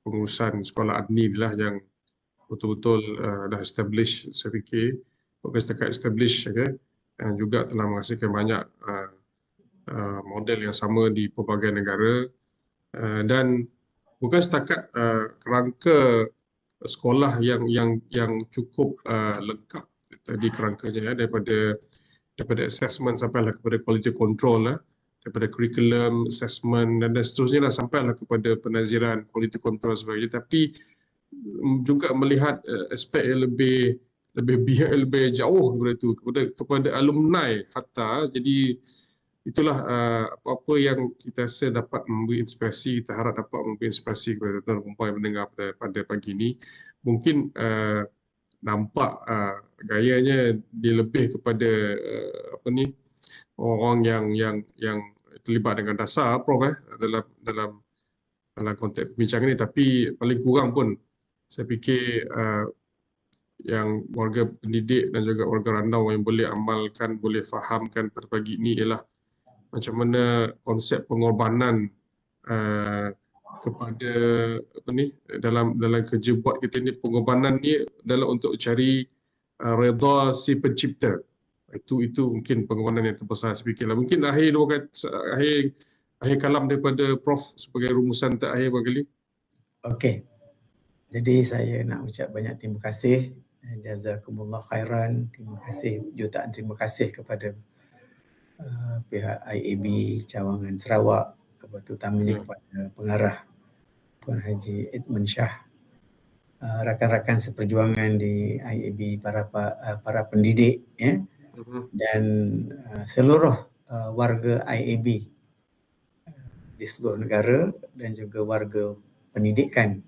pengurusan sekolah adni lah yang betul-betul dah establish, saya fikir bukan setakat establish, dan juga telah menghasilkan banyak model yang sama di pelbagai negara, dan bukan setakat kerangka sekolah yang cukup lengkap tadi kerangkanya, daripada assessment sampailah kepada quality control, daripada curriculum, assessment dan seterusnya lah, sampailah kepada penaziran, quality control sebagainya. Tapi juga melihat aspek yang lebih jauh daripada itu, kepada alumni hatta. Jadi itulah apa-apa yang kita rasa dapat memberi inspirasi, kita harap dapat memberi inspirasi kepada tuan-tuan perempuan yang mendengar pada pagi ini. Mungkin nampak gayanya dia lebih kepada orang yang terlibat dengan dasar, Prof, dalam konteks perbincangan ini. Tapi paling kurang pun saya fikir yang warga pendidik dan juga warga Randau yang boleh amalkan, boleh fahamkan pada pagi ini ialah macam mana konsep pengorbanan kepada dalam kerja buat kita ni. Pengorbanan ni adalah untuk cari redha si pencipta. Itu mungkin pengorbanan yang terbesar, saya fikirlah. Mungkin akhir kalam daripada Prof sebagai rumusan terakhir barangkali. Okey. Jadi saya nak ucap banyak terima kasih, jazakumullah khairan, jutaan terima kasih kepada pihak IAB Cawangan Sarawak, terutamanya kepada pengarah Puan Haji Edmund Shah, rakan-rakan seperjuangan di IAB, para pendidik, dan seluruh warga IAB di seluruh negara, dan juga warga pendidikan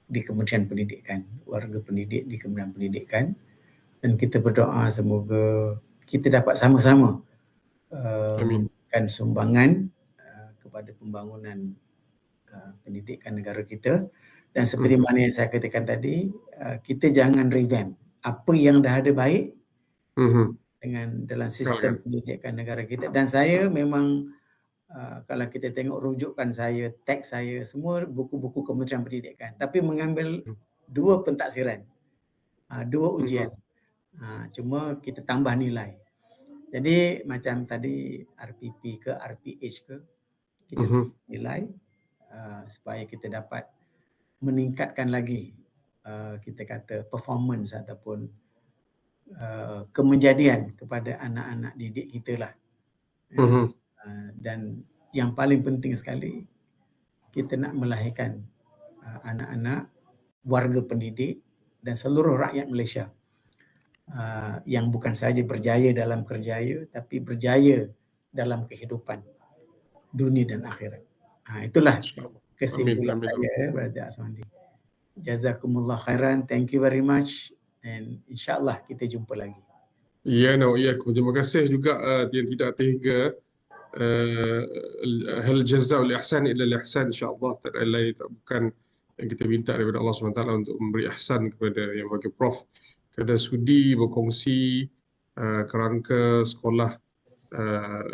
di Kementerian Pendidikan, warga pendidik di Kementerian Pendidikan. Dan kita berdoa semoga kita dapat sama-sama memberikan sumbangan kepada pembangunan pendidikan negara kita. Dan seperti mana yang saya katakan tadi, kita jangan revamp apa yang dah ada baik dengan dalam sistem pendidikan negara kita. Dan saya memang kalau kita tengok rujukan saya, teks saya, semua buku-buku Kementerian Pendidikan, tapi mengambil dua pentaksiran, dua ujian. Cuma kita tambah nilai. Jadi macam tadi RPP ke RPH ke, kita nilai supaya kita dapat meningkatkan lagi kita kata performance ataupun kemenjadian kepada anak-anak didik kita lah. Dan yang paling penting sekali, kita nak melahirkan anak-anak warga pendidik dan seluruh rakyat Malaysia yang bukan sahaja berjaya dalam kerjaya, tapi berjaya dalam kehidupan dunia dan akhirat. Itulah kesimpulan saya, Brother Asmandi. Jazakumullah khairan, thank you very much, and insyaAllah kita jumpa lagi. Ya, terima kasih juga yang tidak terhingga. Hal jazaa wal ihsan illa al ihsan, insya-Allah. Tak ada lain, bukan yang kita minta daripada Allah SWT untuk memberi ihsan kepada yang bagi Prof kerana sudi berkongsi kerangka sekolah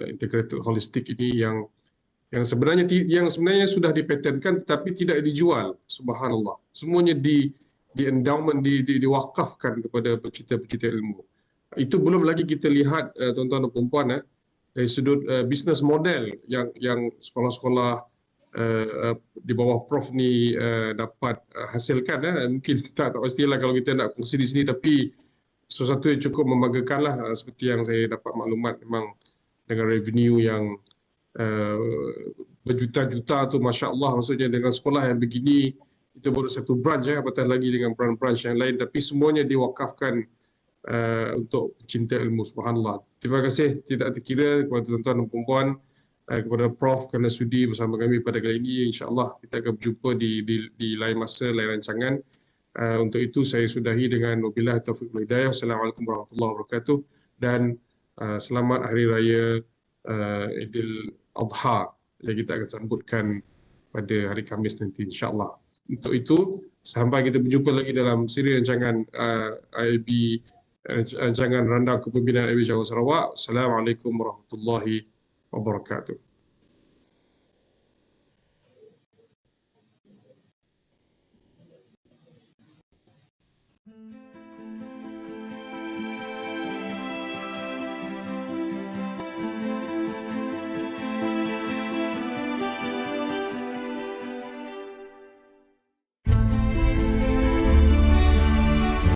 integrated holistik ini yang yang sebenarnya sudah dipatenkan tetapi tidak dijual. Subhanallah. Semuanya di endowment, diwakafkan kepada pencipta-pencipta ilmu. Itu belum lagi kita lihat tuan-tuan dan puan-puan, dari sudut business model yang sekolah-sekolah di bawah Prof ni dapat hasilkan. Mungkin tak pastilah kalau kita nak kongsi di sini, tapi sesuatu yang cukup membanggakan lah, seperti yang saya dapat maklumat, memang dengan revenue yang berjuta-juta tu, Masya Allah. Maksudnya dengan sekolah yang begini, itu baru satu branch, apatah lagi dengan branch yang lain, tapi semuanya diwakafkan untuk cinta ilmu. Subhanallah. Terima kasih tidak terkira kepada tuan-tuan dan puan-puan, kepada Prof kerana sudi bersama kami pada kali ini. InsyaAllah kita akan berjumpa di lain masa, lain rancangan. Untuk itu saya sudahi dengan wabillahi taufiq wal hidayah. Assalamualaikum warahmatullahi wabarakatuh, dan selamat Hari Raya Idul Adha yang kita akan sambutkan pada hari Khamis nanti, insyaAllah. Untuk itu, sampai kita berjumpa lagi dalam siri rancangan IAB, rancangan Randau Kepimpinan IAB Jawa Sarawak. Assalamualaikum warahmatullahi wabarakatuh.